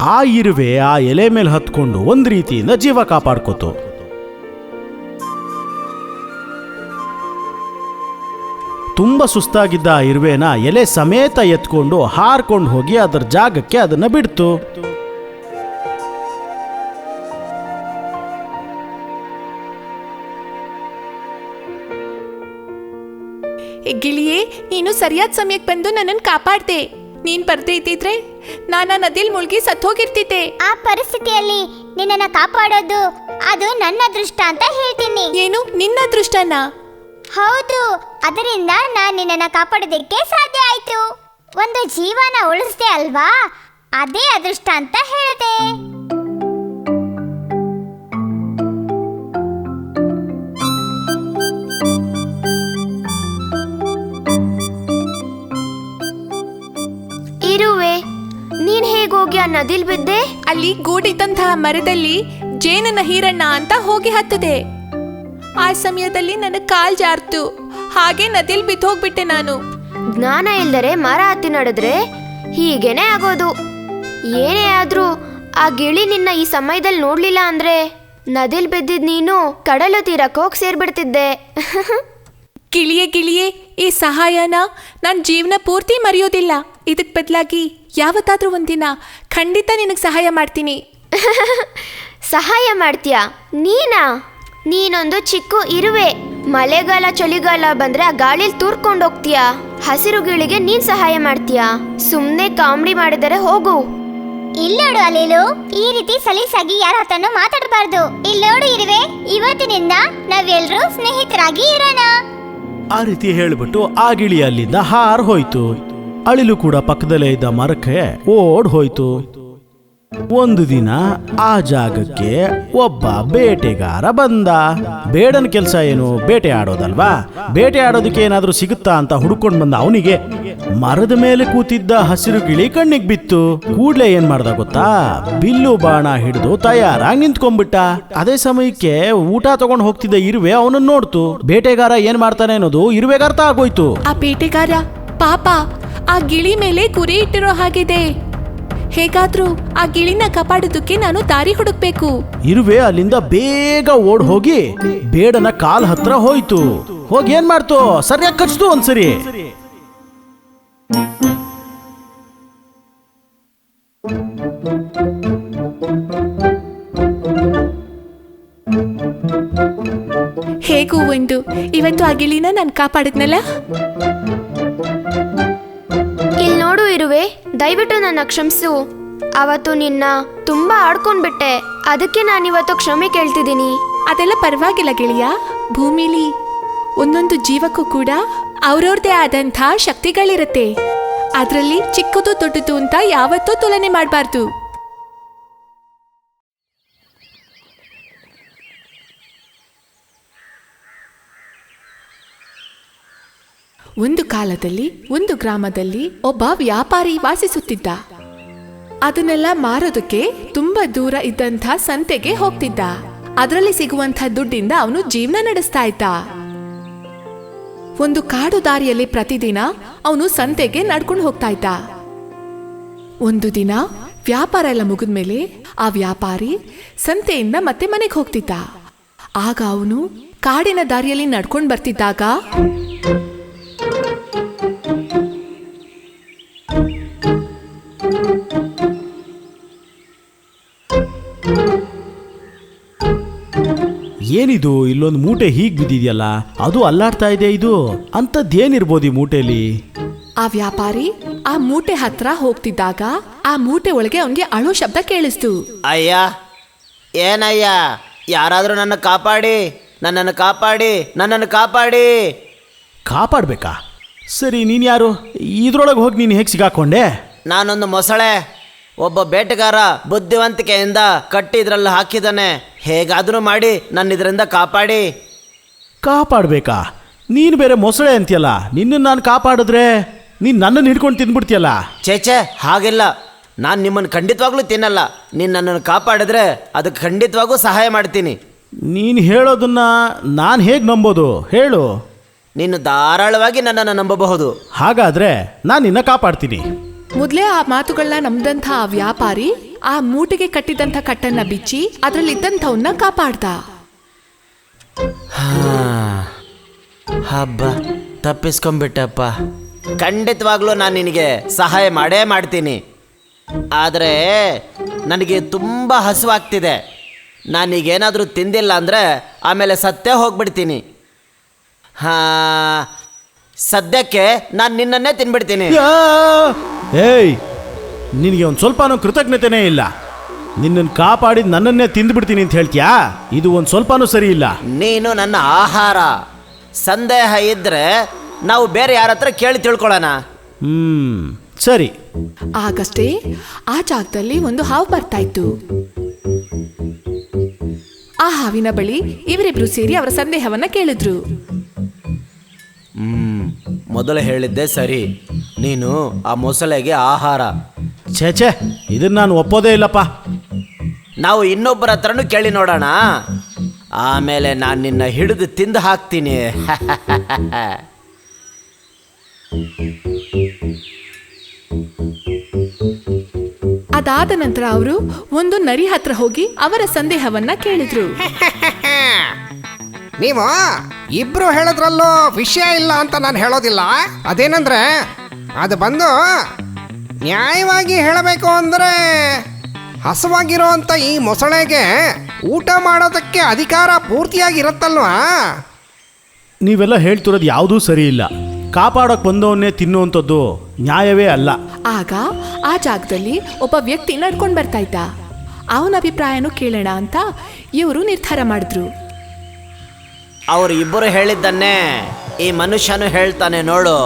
ಆ ಇರುವೆ ಆ ಎಲೆ ಮೇಲೆ ಹತ್ಕೊಂಡು ಒಂದ್ ರೀತಿಯಿಂದ ಜೀವ ಕಾಪಾಡ್ಕೋತು. ತುಂಬ ಸುಸ್ತಾಗಿದ್ದ ಆ ಇರುವೆನ ಎಲೆ ಸಮೇತ ಎತ್ಕೊಂಡು ಹಾರ್ಕೊಂಡು ಹೋಗಿ ಅದರ ಜಾಗಕ್ಕೆ ಅದನ್ನ ಬಿಡ್ತು. ಗಿಳಿಯೇ, ನೀನು ಸರಿಯಾದ ಸಮಯಕ್ಕೆ ಬಂದು ನನ್ನನ್ನು ಕಾಪಾಡ್ದೆ. ನೀನ್ ಬರ್ದೇ ಇದ್ದಿದ್ರೆ ನಾನು ನದಿಲ್ ಮುಳುಗಿ ಸತ್ತೋಗಿರ್ತಿದ್ದೆ. ಆ ಪರಿಸ್ಥಿತಿಯಲ್ಲಿ ನಿನ್ನನ್ನ ಕಾಪಾಡೋದು ಅದು ನನ್ನ ಅದೃಷ್ಟ ಅಂತ ಹೇಳ್ತೀನಿ. ಏನು, ನಿನ್ನ ಅದೃಷ್ಟನಾ? ಹೌದು, ಅದರಿಂದ ನಾನು ನಿನ್ನನ್ನ ಕಾಪಾಡೋದಕ್ಕೆ ಸಾಧ್ಯ ಆಯ್ತು. ಒಂದು ಜೀವನ ಉಳಿಸ್ದೆ ಅಲ್ವಾ, ಅದೇ ಅದೃಷ್ಟ ಅಂತ ಹೇಳಿದೆ. ಇರುವೆ, ನೀನ್ ಹೇಗೋಗಿ ಆ ನದಿಲ್ ಬಿದ್ದೆ? ಅಲ್ಲಿ ಗೂಡಿದ್ದಂತಹ ಮರದಲ್ಲಿ ಜೇನನ ಹೀರಣ್ಣ ಅಂತ ಹೋಗಿ ಹತ್ತದೆ. ಆ ಸಮಯದಲ್ಲಿ ನನ್ನ ಕಾಲ್ ಜಾರ್ತು, ಹಾಗೆ ನದಿಲ್ ಬಿದ್ದೋಗ್ಬಿಟ್ಟೆ ನಾನು. ಜ್ಞಾನ ಇಲ್ದರೆ ಮರ ಹತ್ತಿ ನಡೆದ್ರೆ ಹೀಗೇನೆ ಆಗೋದು. ಏನೇ ಆದ್ರೂ ಆ ಗಿಳಿ ನಿನ್ನ ಈ ಸಮಯದಲ್ಲಿ ನೋಡ್ಲಿಲ್ಲ ಅಂದ್ರೆ ನದಿಲ್ ಬಿದ್ದಿದ್ ನೀನು ಕಡಲು ತೀರಕ್ಕೆ ಹೋಗಿ ಸೇರ್ಬಿಡ್ತಿದ್ದೆ. ಗಿಳಿಯೇ, ಈ ಸಹಾಯನ ನಾನು ಜೀವನ ಪೂರ್ತಿ ಮರೆಯೋದಿಲ್ಲ. ಇದಕ್ ಬದಲಾಗಿ ಯಾವತ್ತಾದ್ರೂ ಒಂದಿನ ಖಂಡಿತ ನಿನಗೆ ಸಹಾಯ ಮಾಡ್ತೀನಿ. ಸಹಾಯ ಮಾಡ್ತೀಯಾ ನೀನಾ? ನೀನೊಂದು ಚಿಕ್ಕ ಇರುವೆ. ಮಳೆಗಾಲ ಚಳಿಗಾಲ ಬಂದ್ರೆ ಆ ಗಾಳಿಲಿ ತೂರ್ಕೊಂಡು ಹೋಗ್ತೀಯಾ. ಹಸಿರು ಗಿಳಿಗೆ ನೀನ್ ಸಹಾಯ ಮಾಡ್ತೀಯಾ? ಸುಮ್ನೆ ಕಾಮಿಡಿ ಮಾಡಿದರೆ ಹೋಗು. ಇಲ್ಲೋಡು ಅಲಿಲು, ಈ ರೀತಿ ಸಲೀಸಾಗಿ ಯಾರ ಹತ್ರನೂ ಮಾತಾಡಬಾರ್ದು. ಇಲ್ಲೋಡು ಇರುವೆ, ಇವತ್ತಿನಿಂದ ನಾವೆಲ್ಲರೂ ಸ್ನೇಹಿತರಾಗಿ ಇರೋಣ. ಆ ರೀತಿ ಹೇಳ್ಬಿಟ್ಟು ಆ ಗಿಳಿ ಅಲ್ಲಿಂದ ಹಾರ್ ಹೋಯ್ತು. ಅಳಿಲು ಕೂಡ ಪಕ್ಕದಲ್ಲೇ ಇದ್ದ ಮರಕ್ಕೆ ಓಡ್ ಹೋಯ್ತು. ಒಂದು ದಿನ ಆ ಜಾಗಕ್ಕೆ ಒಬ್ಬ ಬೇಟೆಗಾರ ಬಂದ. ಬೇಡನ ಕೆಲಸ ಏನು, ಬೇಟೆ ಆಡೋದಲ್ವಾ? ಬೇಟೆ ಆಡೋದಕ್ಕೆ ಏನಾದ್ರೂ ಸಿಗುತ್ತಾ ಅಂತ ಹುಡ್ಕೊಂಡ್ ಬಂದ ಅವನಿಗೆ ಮರದ ಮೇಲೆ ಕೂತಿದ್ದ ಹಸಿರು ಗಿಳಿ ಕಣ್ಣಿಗೆ ಬಿತ್ತು. ಕೂಡ್ಲೆ ಏನ್ ಮಾಡ್ದ ಗೊತ್ತಾ? ಬಿಲ್ಲು ಬಾಣ ಹಿಡಿದು ತಯಾರಾಗಿ ನಿಂತ್ಕೊಂಡ್ಬಿಟ್ಟ. ಅದೇ ಸಮಯಕ್ಕೆ ಊಟ ತಗೊಂಡ್ ಹೋಗ್ತಿದ್ದ ಇರುವೆ ಅವನನ್ನ ನೋಡ್ತು. ಬೇಟೆಗಾರ ಏನ್ ಮಾಡ್ತಾನೆ ಅನ್ನೋದು ಇರುವೆಗೆ ಅರ್ಥ ಆಗೋಯ್ತು. ಆ ಬೇಟೆಗಾರ ಪಾಪ ಆ ಗಿಳಿ ಮೇಲೆ ಗುರಿ ಇಟ್ಟಿರೋ ಹಾಗಿದೆ. ಹೇಗಾದ್ರೂ ಆ ಗಿಳಿನ ಕಾಪಾಡೋದಕ್ಕೆ ನಾನು ದಾರಿ ಹುಡುಕ್ಬೇಕು. ಇರುವೆ ಅಲ್ಲಿಂದ ಬೇಗ ಓಡ್ ಹೋಗಿ ಬೇಡನ ಕಾಲ್ ಹತ್ರ ಹೋಯ್ತು. ಹೋಗಿ ಏನ್ ಮಾಡ್ತು? ಸರಿಯಾಗಿ ಕಚ್ತು ಒಂದ್ಸರಿ. ಹೇಗೂ ಒಂದು ಇವತ್ತು ಆ ಗಿಳಿನ ನಾನು ಕಾಪಾಡಿದ್ನಲ್ಲ. ಇಲ್ಲಿ ನೋಡು ಇರುವೆ, ದಯವಿಟ್ಟು ನನ್ನ ಕ್ಷಮಿಸು. ಅವತ್ತು ನಿನ್ನ ತುಂಬಾ ಆಡ್ಕೊಂಡ್ಬಿಟ್ಟೆ, ಅದಕ್ಕೆ ನಾನಿವತ್ತು ಕ್ಷಮೆ ಕೇಳ್ತಿದ್ದೀನಿ. ಅದೆಲ್ಲ ಪರವಾಗಿಲ್ಲ ಗೆಳೆಯ. ಭೂಮಿಲಿ ಒಂದೊಂದು ಜೀವಕ್ಕೂ ಕೂಡ ಅವ್ರವ್ರದೇ ಆದಂಥ ಶಕ್ತಿಗಳಿರತ್ತೆ. ಅದರಲ್ಲಿ ಚಿಕ್ಕದು ದೊಡ್ಡದು ಅಂತ ಯಾವತ್ತೂ ತುಲನೆ ಮಾಡಬಾರ್ದು. ಒಂದು ಕಾಲದಲ್ಲಿ ಒಂದು ಗ್ರಾಮದಲ್ಲಿ ಒಬ್ಬ ವ್ಯಾಪಾರಿ ವಾಸಿಸುತ್ತಿದ್ದ. ಅದನ್ನೆಲ್ಲ ಮಾರೋದಕ್ಕೆ ತುಂಬಾ ದೂರ ಇದ್ದಂಥ ಸಂತೆಗೆ ಹೋಗ್ತಿದ್ದ. ಅದರಲ್ಲಿ ಸಿಗುವಂಥ ದುಡ್ಡಿಂದ ಅವನು ಜೀವನ ನಡೆಸ್ತಾ ಇದ್ದ. ಒಂದು ಕಾಡು ದಾರಿಯಲ್ಲಿ ಪ್ರತಿದಿನ ಅವನು ಸಂತೆಗೆ ನಡ್ಕೊಂಡು ಹೋಗ್ತಾ ಇದ್ದ. ಒಂದು ದಿನ ವ್ಯಾಪಾರ ಎಲ್ಲ ಮುಗಿದ್ಮೇಲೆ ಆ ವ್ಯಾಪಾರಿ ಸಂತೆಯಿಂದ ಮತ್ತೆ ಮನೆಗೆ ಹೋಗ್ತಿದ್ದ. ಆಗ ಅವನು ಕಾಡಿನ ದಾರಿಯಲ್ಲಿ ನಡ್ಕೊಂಡು ಬರ್ತಿದ್ದಾಗ ಏನಿದು, ಇಲ್ಲೊಂದು ಮೂಟೆ ಹೀಗ್ ಬಿದ್ದಿದ್ಯಲ್ಲ, ಅದು ಅಲ್ಲಾಡ್ತಾ ಇದೆ. ಇದು ಅಂತದ್ದೇನಿರ್ಬೋದು ಈ ಮೂಟೆಲಿ? ಆ ವ್ಯಾಪಾರಿ ಆ ಮೂಟೆ ಹತ್ರ ಹೋಗ್ತಿದ್ದಾಗ ಆ ಮೂಟೆ ಒಳಗೆ ಅವನಿಗೆ ಅಳೋ ಶಬ್ದ ಕೇಳಿಸ್ತು. ಅಯ್ಯ, ಏನಯ್ಯ, ಯಾರಾದ್ರೂ ನನ್ನ ಕಾಪಾಡಿ, ನನ್ನನ್ನು ಕಾಪಾಡಿ, ನನ್ನನ್ನು ಕಾಪಾಡಿ. ಕಾಪಾಡ್ಬೇಕಾ? ಸರಿ, ನೀನ್ ಯಾರು? ಇದ್ರೊಳಗೆ ಹೋಗಿ ನೀನು ಹೇಗೆ ಸಿಗಾಕೊಂಡೆ? ನಾನೊಂದು ಮೊಸಳೆ. ಒಬ್ಬ ಬೇಟೆಗಾರ ಬುದ್ಧಿವಂತಿಕೆಯಿಂದ ಕಟ್ಟಿ ಇದ್ರಲ್ಲಿ ಹಾಕಿದ್ದಾನೆ. ಹೇಗಾದ್ರೂ ಮಾಡಿ ನನ್ನ ಇದರಿಂದ ಕಾಪಾಡಿ. ಕಾಪಾಡ್ಬೇಕಾ? ನೀನು ಬೇರೆ ಮೊಸಳೆ ಅಂತೀಯಲ್ಲ, ನಿನ್ನ ನಾನು ಕಾಪಾಡಿದ್ರೆ ನೀನು ನನ್ನನ್ನು ಹಿಡ್ಕೊಂಡು ತಿಂದ್ಬಿಡ್ತೀಯಲ್ಲ. ಚೇಚೆ, ಹಾಗಿಲ್ಲ. ನಾನು ನಿಮ್ಮನ್ನು ಖಂಡಿತವಾಗ್ಲೂ ತಿನ್ನಲ್ಲ. ನೀನು ನನ್ನನ್ನು ಕಾಪಾಡಿದ್ರೆ ಅದಕ್ಕೆ ಖಂಡಿತವಾಗೂ ಸಹಾಯ ಮಾಡ್ತೀನಿ. ನೀನು ಹೇಳೋದನ್ನ ನಾನು ಹೇಗೆ ನಂಬೋದು ಹೇಳು? ನೀನು ಧಾರಾಳವಾಗಿ ನನ್ನನ್ನು ನಂಬಬಹುದು. ಹಾಗಾದ್ರೆ ನಾನು ನಿನ್ನ ಕಾಪಾಡ್ತೀನಿ. ಮೊದಲೇ ಆ ಮಾತುಗಳನ್ನ ನಂಬದಂಥ ಆ ವ್ಯಾಪಾರಿ ಆ ಮೂಟೆಗೆ ಕಟ್ಟಿದಂಥ ಕಟ್ಟನ್ನ ಬಿಚ್ಚಿ ಅದರಲ್ಲಿದ್ದಂಥವನ್ನ ಕಾಪಾಡ್ದ. ಹಬ್ಬ, ತಪ್ಪಿಸ್ಕೊಂಡ್ಬಿಟ್ಟಪ್ಪ. ಖಂಡಿತವಾಗ್ಲೂ ನಾನು ನಿನಗೆ ಸಹಾಯ ಮಾಡೇ ಮಾಡ್ತೀನಿ. ಆದರೆ ನನಗೆ ತುಂಬ ಹಸುವಾಗ್ತಿದೆ. ನಾನೀಗೇನಾದರೂ ತಿಂದಿಲ್ಲ ಅಂದರೆ ಆಮೇಲೆ ಸತ್ತೇ ಹೋಗ್ಬಿಡ್ತೀನಿ. ಸದ್ಯಕ್ಕೆ ನಾನು ನಿನ್ನನ್ನೇ ತಿನ್ಬಿಡ್ತೀನಿ. ಏಯ್, ನಿನಗೆ ಒಂದು ಸ್ವಲ್ಪನೂ ಕೃತಜ್ಞತೆನೇ ಇಲ್ಲ. ನಿನ್ನನ್ನು ಕಾಪಾಡಿದ ನನ್ನನ್ನೇ ತಿಂದುಬಿಡ್ತೀನಿ ಅಂತ ಹೇಳ್ತೀಯಾ? ಇದು ಒಂದು ಸ್ವಲ್ಪನೂ ಸರಿ ಇಲ್ಲ. ನೀನು ನನ್ನ ಆಹಾರ. ಸಂದೇಹ ಇದ್ದರೆ ನಾವು ಬೇರೆ ಯಾರ ಹತ್ರ ಕೇಳಿ ತಿಳ್ಕೊಳ್ಳೋಣ. ಸರಿ. ಆಗಷ್ಟೇ ಆ ಜಾಗದಲ್ಲಿ ಒಂದು ಹಾವು ಬರ್ತಾ ಇತ್ತು. ಆ ಹಾವಿನ ಬಳಿ ಇವರಿಬ್ರು ಸೇರಿ ಅವರ ಸಂದೇಹವನ್ನ ಕೇಳಿದ್ರು. ಮೊದಲು ಹೇಳಿದ್ದೆ ಸರಿ, ನೀನು ಆ ಮೊಸಳೆಗೆ ಆಹಾರ. ಛೇ, ಇದನ್ನ ನಾನು ಒಪ್ಪೋದೇ ಇಲ್ಲಪ್ಪ. ನಾವು ಇನ್ನೊಬ್ಬರ ಹತ್ರನೂ ಕೇಳಿ ನೋಡೋಣ. ಆಮೇಲೆ ನಾನು ನಿನ್ನ ಹಿಡಿದು ತಿಂದು ಹಾಕ್ತೀನಿ. ಅದಾದ ನಂತರ ಅವರು ಒಂದು ನರಿ ಹತ್ರ ಹೋಗಿ ಅವರ ಸಂದೇಹವನ್ನ ಕೇಳಿದ್ರು. ನೀವು ಇಬ್ರು ಹೇಳೋದ್ರಲ್ಲೂ ವಿಷಯ ಇಲ್ಲ ಅಂತ ನಾನು ಹೇಳೋದಿಲ್ಲ. ಅದೇನಂದ್ರೆ ಅದು ಬಂದು ನ್ಯಾಯವಾಗಿ ಹೇಳಬೇಕು ಅಂದರೆ ಹಸುವಾಗಿರೋ ಅಂತ ಈ ಮೊಸಳೆಗೆ ಊಟ ಮಾಡೋದಕ್ಕೆ ಅಧಿಕಾರ ಪೂರ್ತಿಯಾಗಿರುತ್ತಲ್ವಾ? ನೀವೆಲ್ಲ ಹೇಳ್ತಿರೋದು ಯಾವುದೂ ಸರಿ ಇಲ್ಲ. ಕಾಪಾಡೋಕೆ ಬಂದವನ್ನೇ ತಿನ್ನುವಂಥದ್ದು ನ್ಯಾಯವೇ ಅಲ್ಲ. ಆಗ ಆ ಜಾಗದಲ್ಲಿ ಒಬ್ಬ ವ್ಯಕ್ತಿ ನಡ್ಕೊಂಡು ಬರ್ತಾ ಇದ್ದ. ಅವನ ಅಭಿಪ್ರಾಯನೂ ಕೇಳೋಣ ಅಂತ ಇವರು ನಿರ್ಧಾರ ಮಾಡಿದ್ರು. ಅವರು ಇಬ್ಬರು ಹೇಳಿದ್ದನ್ನೇ ಈ ಮನುಷ್ಯನು ಹೇಳ್ತಾನೆ ನೋಡು.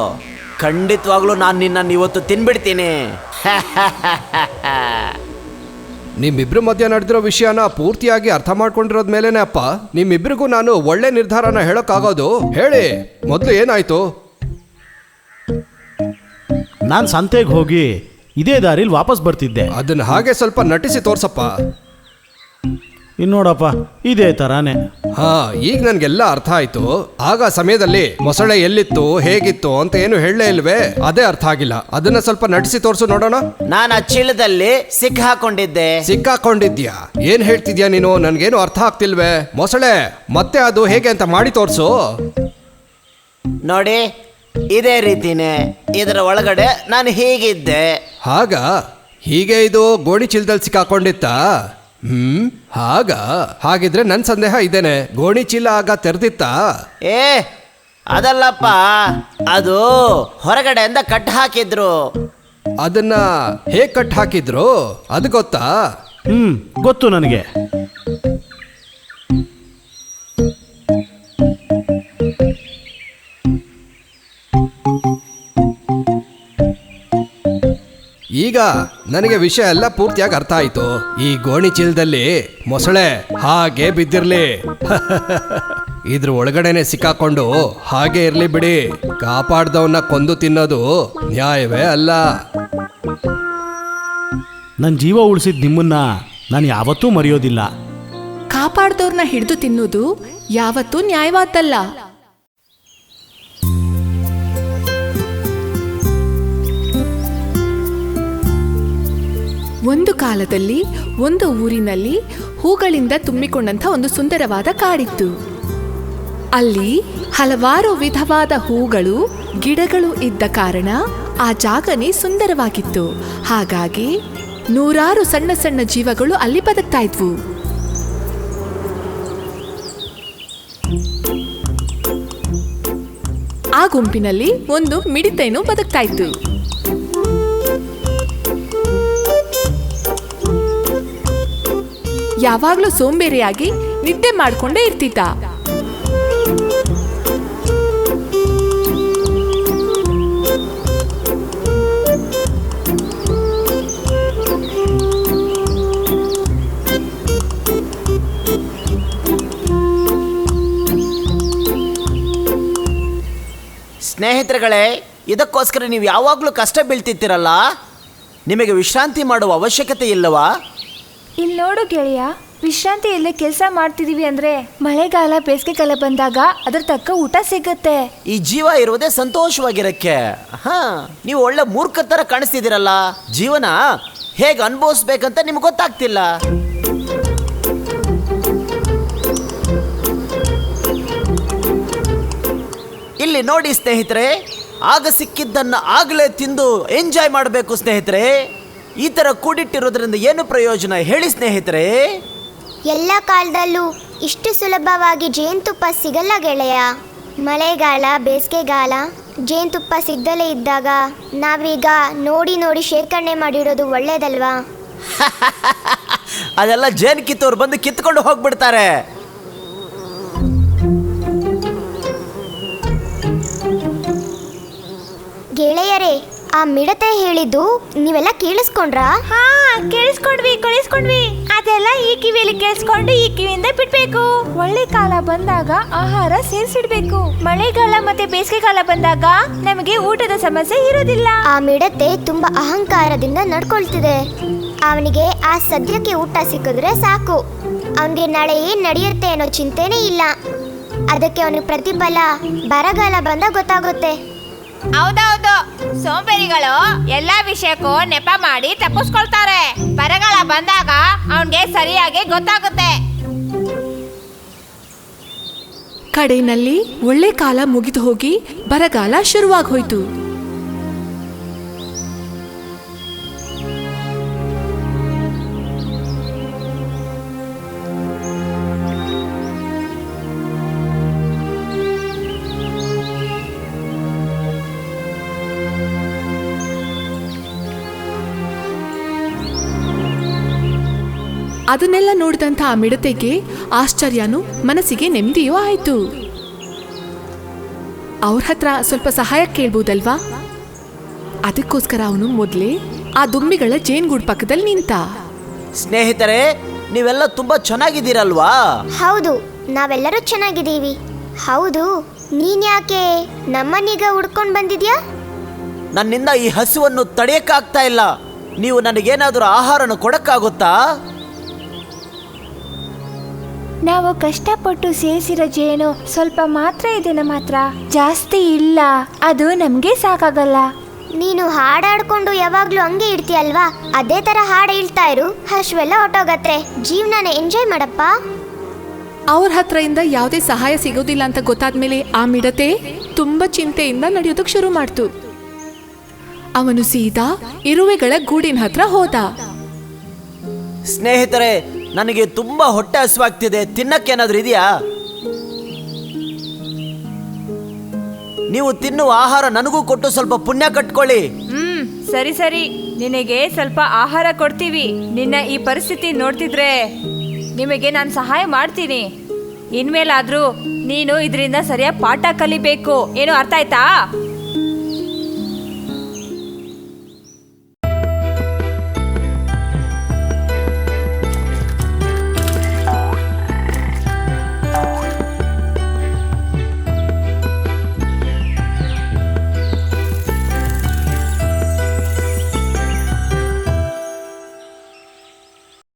ಖಂಡಿತವಾಗ್ಲೂ ನಾನು ನಿನ್ನನ್ನು ಇವತ್ತು ತಿನ್ಬಿಡ್ತೀನಿ. ನಿಮ್ಮಿಬ್ರು ಮಧ್ಯ ನಡೆದಿರೋ ವಿಷಯನ ಪೂರ್ತಿಯಾಗಿ ಅರ್ಥ ಮಾಡ್ಕೊಂಡಿರೋದ್ ಮೇಲೇನೆ ಅಪ್ಪ ನಿಮ್ಮಿಬ್ರಿಗೂ ನಾನು ಒಳ್ಳೆ ನಿರ್ಧಾರನ ಹೇಳೋಕ್ಕಾಗೋದು. ಹೇಳಿ, ಮೊದಲು ಏನಾಯ್ತು? ನಾನು ಸಂತೆಗೆ ಹೋಗಿ ಇದೇ ದಾರಿಲಿ ವಾಪಸ್ ಬರ್ತಿದ್ದೆ. ಅದನ್ನ ಹಾಗೆ ಸ್ವಲ್ಪ ನಟಿಸಿ ತೋರ್ಸಪ್ಪ. ಇನ್ನೋಡಪ್ಪ, ಇದೇ ಥರಾನೇ. ಈಗ ನನ್ಗೆಲ್ಲ ಅರ್ಥ ಆಯ್ತು. ಆಗ ಸಮಯದಲ್ಲಿ ಮೊಸಳೆ ಎಲ್ಲಿತ್ತು ಹೇಗಿತ್ತು ಅಂತ ಏನು ಹೇಳಲೇ ಇಲ್ವೇ? ಅದೇ ಅರ್ಥ ಆಗಿಲ್ಲ. ಅದನ್ನ ಸ್ವಲ್ಪ ನಟಿಸಿ ತೋರ್ಸು ನೋಡೋಣ. ನಾನು ಚೀಲದಲ್ಲಿ ಸಿಕ್ಕಾಕೊಂಡಿದ್ದೆ. ಸಿಕ್ಕಾಕೊಂಡಿದ್ಯಾ? ಏನ್ ಹೇಳ್ತಿದ್ಯಾ ನೀನು? ನನ್ಗೇನು ಅರ್ಥ ಆಗ್ತಿಲ್ವೇ? ಮೊಸಳೆ ಮತ್ತೆ ಅದು ಹೇಗೆ ಅಂತ ಮಾಡಿ ತೋರ್ಸು. ನೋಡಿ, ಇದೇ ರೀತಿನೇ ಇದರ ಒಳಗಡೆ ನಾನು ಹೀಗಿದ್ದೆ. ಹಾಗ ಹೀಗೆ ಇದು ಗೋಣಿ ಚೀಲದಲ್ಲಿ ಸಿಕ್ಕಾಕೊಂಡಿತ್ತಾ? ಹಾಗಿದ್ರೆ ನನ್ ಸಂದೇಹ ಇದೇನೆ. ಗೋಣಿ ಚೀಲ ಆಗ ತೆರೆದಿತ್ತಾ? ಅದಲ್ಲಪ್ಪ, ಅದು ಹೊರಗಡೆಯಿಂದ ಕಟ್ ಹಾಕಿದ್ರು. ಅದನ್ನ ಹೇಗ್ ಕಟ್ ಹಾಕಿದ್ರು ಅದು ಗೊತ್ತಾ? ಗೊತ್ತು ನನಗೆ. ಈಗ ನನಗೆ ವಿಷಯ ಎಲ್ಲ ಪೂರ್ತಿಯಾಗಿ ಅರ್ಥ ಆಯ್ತು. ಈ ಗೋಣಿ ಚೀಲದಲ್ಲಿ ಮೊಸಳೆ ಹಾಗೆ ಬಿದ್ದಿರ್ಲಿ, ಇದ್ರ ಒಳಗಡೆನೆ ಸಿಕ್ಕಾಕೊಂಡು ಹಾಗೆ ಇರ್ಲಿ ಬಿಡಿ. ಕಾಪಾಡ್ದವನ್ನ ಕೊಂದು ತಿನ್ನೋದು ನ್ಯಾಯವೇ ಅಲ್ಲ. ನನ್ನ ಜೀವ ಉಳಿಸಿದ ನಿಮ್ಮನ್ನ ನಾನು ಯಾವತ್ತೂ ಮರೆಯೋದಿಲ್ಲ. ಕಾಪಾಡ್ದವ್ರನ್ನ ಹಿಡಿದು ತಿನ್ನೋದು ಯಾವತ್ತೂ ನ್ಯಾಯವಾದ್ದಲ್ಲ. ಒಂದು ಕಾಲದಲ್ಲಿ ಒಂದು ಊರಿನಲ್ಲಿ ಹೂಗಳಿಂದ ತುಂಬಿಕೊಂಡಂಥ ಒಂದು ಸುಂದರವಾದ ಕಾಡಿತ್ತು. ಅಲ್ಲಿ ಹಲವಾರು ವಿಧವಾದ ಹೂಗಳು, ಗಿಡಗಳು ಇದ್ದ ಕಾರಣ ಆ ಜಾಗನೇ ಸುಂದರವಾಗಿತ್ತು. ಹಾಗಾಗಿ ನೂರಾರು ಸಣ್ಣ ಸಣ್ಣ ಜೀವಗಳು ಅಲ್ಲಿ ಬದುಕ್ತಾ ಇದ್ವು. ಆ ಗುಂಪಿನಲ್ಲಿ ಒಂದು ಮಿಡಿತೆನೂ ಬದುಕ್ತಾ ಇತ್ತು. ಯಾವಾಗ್ಲೂ ಸೋಂಬೇರಿಯಾಗಿ ನಿದ್ದೆ ಮಾಡ್ಕೊಂಡೇ ಇರ್ತಿದ್ದ. ಸ್ನೇಹಿತರುಗಳೇ, ಇದಕ್ಕೋಸ್ಕರ ನೀವು ಯಾವಾಗಲೂ ಕಷ್ಟ ಬೀಳ್ತಿರ್ತೀರಲ್ಲ, ನಿಮಗೆ ವಿಶ್ರಾಂತಿ ಮಾಡುವ ಅವಶ್ಯಕತೆ ಇಲ್ಲವಾ? ಇಲ್ಲಿ ನೋಡು ಗೆಳೆಯ, ವಿಶ್ರಾಂತಿ ಇಲ್ಲೇ ಕೆಲಸ ಮಾಡ್ತಿದೀವಿ ಅಂದ್ರೆ ಮಳೆಗಾಲ ಬೇಸಿಗೆಗಾಲ ಬಂದಾಗ ಅದ್ರ ತಕ್ಕ ಊಟ ಸಿಗುತ್ತೆ. ಈ ಜೀವ ಇರುವುದೇ ಸಂತೋಷವಾಗಿರಕ್ಕೆ. ಹಾ, ನೀವು ಒಳ್ಳೆ ಮೂರ್ಖ ತರ ಕಾಣಿಸ್ತಿದ್ದೀರಲ್ಲ. ಜೀವನ ಹೇಗೆ ಅನುಭವಿಸ್ಬೇಕಂತ ನಿಮ್ಗೆ ಗೊತ್ತಾಗ್ತಿಲ್ಲ. ಇಲ್ಲಿ ನೋಡಿ ಸ್ನೇಹಿತರೆ, ಆಗ ಸಿಕ್ಕಿದ್ದನ್ನ ಆಗಲೇ ತಿಂದು ಎಂಜಾಯ್ ಮಾಡಬೇಕು ಸ್ನೇಹಿತರೆ. ಈ ತರ ಕೂಡಿಟ್ಟಿರೋದ್ರಿಂದ ಏನು ಪ್ರಯೋಜನ ಹೇಳಿ ಸ್ನೇಹಿತರೆ? ಎಲ್ಲ ಕಾಲದಲ್ಲೂ ಇಷ್ಟು ಸುಲಭವಾಗಿ ಜೇನುತುಪ್ಪ ಸಿಗಲ್ಲ ಗೆಳೆಯ. ಮಳೆಗಾಲ ಬೇಸಿಗೆಗಾಲ ಜೇನುತುಪ್ಪ ಸಿಗ್ದಲೇ ಇದ್ದಾಗ ನಾವೀಗ ನೋಡಿ ನೋಡಿ ಶೇಖರಣೆ ಮಾಡಿಡೋದು ಒಳ್ಳೇದಲ್ವಾ? ಅದೆಲ್ಲ ಜೇನು ಕಿತ್ತವ್ರು ಬಂದು ಕಿತ್ಕೊಂಡು ಹೋಗ್ಬಿಡ್ತಾರೆ. ಗೆಳೆಯರೇ, ಆ ಮಿಡತೆ ಹೇಳಿದ್ದು ನೀವೆಲ್ಲ ಕೇಳಿಸ್ಕೊಂಡ್ರಾ? ಹಾ, ಕೇಳಿಸ್ಕೊಂಡ್ವಿ. ಅದೆಲ್ಲ ಈ ಕಿವಿಯಲ್ಲಿ ಕೇಳಿಸ್ಕೊಂಡು ಈ ಕಿವಿಯಿಂದ ಬಿಡ್ಬೇಕು. ಒಳ್ಳೆ ಕಾಲ ಬಂದಾಗ ಆಹಾರ ಸೇರಿಸಿಡ್ಬೇಕು. ಮಳೆಗಾಲ ಮತ್ತೆ ಬೇಸಿಗೆಗಾಲ ಬಂದಾಗ ನಮಗೆ ಊಟದ ಸಮಸ್ಯೆ ಇರೋದಿಲ್ಲ. ಆ ಮಿಡತೆ ತುಂಬಾ ಅಹಂಕಾರದಿಂದ ನಡ್ಕೊಳ್ತಿದೆ. ಅವನಿಗೆ ಆ ಸದ್ಯಕ್ಕೆ ಊಟ ಸಿಕ್ಕಿದ್ರೆ ಸಾಕು. ಅವನಿಗೆ ನಾಳೆ ಏನ್ ನಡೆಯುತ್ತೆ ಅನ್ನೋ ಚಿಂತೆನೇ ಇಲ್ಲ. ಅದಕ್ಕೆ ಅವನಿಗೆ ಪ್ರತಿಫಲ ಬರಗಾಲ ಬಂದಾಗ ಗೊತ್ತಾಗುತ್ತೆ. ಹೌದೌದು, ಸೋಂಬೇರಿಗಳು ಎಲ್ಲಾ ವಿಷಯಕ್ಕೂ ನೆಪ ಮಾಡಿ ತಪ್ಪಿಸ್ಕೊಳ್ತಾರೆ. ಬರಗಾಲ ಬಂದಾಗ ಅವನ್ಗೆ ಸರಿಯಾಗಿ ಗೊತ್ತಾಗುತ್ತೆ. ಕಡೆಯಲ್ಲಿ ಒಳ್ಳೆ ಕಾಲ ಮುಗಿದು ಹೋಗಿ ಬರಗಾಲ ಶುರುವಾಗೋಯ್ತು. ಅದನ್ನೆಲ್ಲ ನೋಡಿದಂಥ ಆ ಮಿಡತೆಗೆ ಆಶ್ಚರ್ಯನೂ ಮನಸ್ಸಿಗೆ ನೆಮ್ಮದಿಯೂ ಆಯ್ತು. ಅವ್ರ ಹತ್ರ ಸ್ವಲ್ಪ ಸಹಾಯ ಕೇಳ್ಬೋದಲ್ವಾ? ಅದಕ್ಕೋಸ್ಕರ ಅವನು ಮೊದಲೇ ಆ ದುಂಬಿಗಳ ಜೇನುಗೂಡು ಪಕ್ಕದಲ್ಲಿ ನಿಂತ. ಸ್ನೇಹಿತರೆ, ನೀವೆಲ್ಲ ತುಂಬಾ ಚೆನ್ನಾಗಿದ್ದೀರಲ್ವಾ? ಹೌದು, ನಾವೆಲ್ಲರೂ ಚೆನ್ನಾಗಿದ್ದೀವಿ. ಹೌದು, ನೀನ್ ಯಾಕೆ ನಮ್ಮನ್ನೀಗ ಹುಡ್ಕೊಂಡು ಬಂದಿದ್ಯಾ? ನನ್ನಿಂದ ಈ ಹಸುವನ್ನು ತಡೆಯಕ್ಕಾಗ್ತಾ ಇಲ್ಲ. ನೀವು ನನಗೇನಾದರೂ ಆಹಾರನ ಕೊಡಕ್ಕಾಗುತ್ತಾ? ನಾವು ಕಷ್ಟಪಟ್ಟು ಸೇರಿಸಿರೋ ಜೇನು ಸ್ವಲ್ಪ ಮಾತ್ರ ಇದೆ ನಮ್ಮ ಹತ್ರ, ಜಾಸ್ತಿ ಇಲ್ಲ. ಅದು ನಮ್ಗೆ ಸಾಕಾಗಲ್ಲ. ನೀನು ಹಾಡಾಡ್ಕೊಂಡು ಯಾವಾಗ್ಲೂ ಹಂಗೆ ಇರ್ತೀಯಲ್ವಾ? ಅದೇ ತರ ಹಾಡು ಹೇಳ್ತಾ ಇರು, ಹಶ್ವೆಲ್ಲ ಹೊಟ್ಟೋಗತ್ತೆ. ಜೀವನನ ಎಂಜಾಯ್ ಮಾಡಪ್ಪ. ಅವ್ರ ಹತ್ರದಿಂದ ಯಾವುದೇ ಸಹಾಯ ಸಿಗೋದಿಲ್ಲ ಅಂತ ಗೊತ್ತಾದ್ಮೇಲೆ ಆ ಮಿಡತೆ ತುಂಬಾ ಚಿಂತೆಯಿಂದ ನಡೆಯೋದಕ್ಕೆ ಶುರು ಮಾಡ್ತು. ಅವನು ಸೀದಾ ಇರುವೆಗಳ ಗೂಡಿನ ಹತ್ರ ಹೋದ. ಸ್ನೇಹಿತರೆ, ನನಗೆ ತುಂಬಾ ಹೊಟ್ಟೆ ಹಸಿವಾಗ್ತಿದೆ. ತಿನ್ನಕ್ಕೇನಾದ್ರೂ ಇದೆಯಾ? ನೀವು ತಿನ್ನುವ ಆಹಾರ ನನಗೂ ಕೊಟ್ಟು ಸ್ವಲ್ಪ ಪುಣ್ಯ ಕಟ್ಕೊಳ್ಳಿ. ಸರಿ, ನಿನಗೆ ಸ್ವಲ್ಪ ಆಹಾರ ಕೊಡ್ತೀವಿ. ನಿನ್ನ ಈ ಪರಿಸ್ಥಿತಿ ನೋಡ್ತಿದ್ರೆ ನಿಮಗೆ ನಾನು ಸಹಾಯ ಮಾಡ್ತೀನಿ. ಇನ್ಮೇಲಾದ್ರೂ ನೀನು ಇದರಿಂದ ಸರಿಯಾಗಿ ಪಾಠ ಕಲಿಬೇಕು. ಏನು ಅರ್ಥ ಆಯ್ತಾ?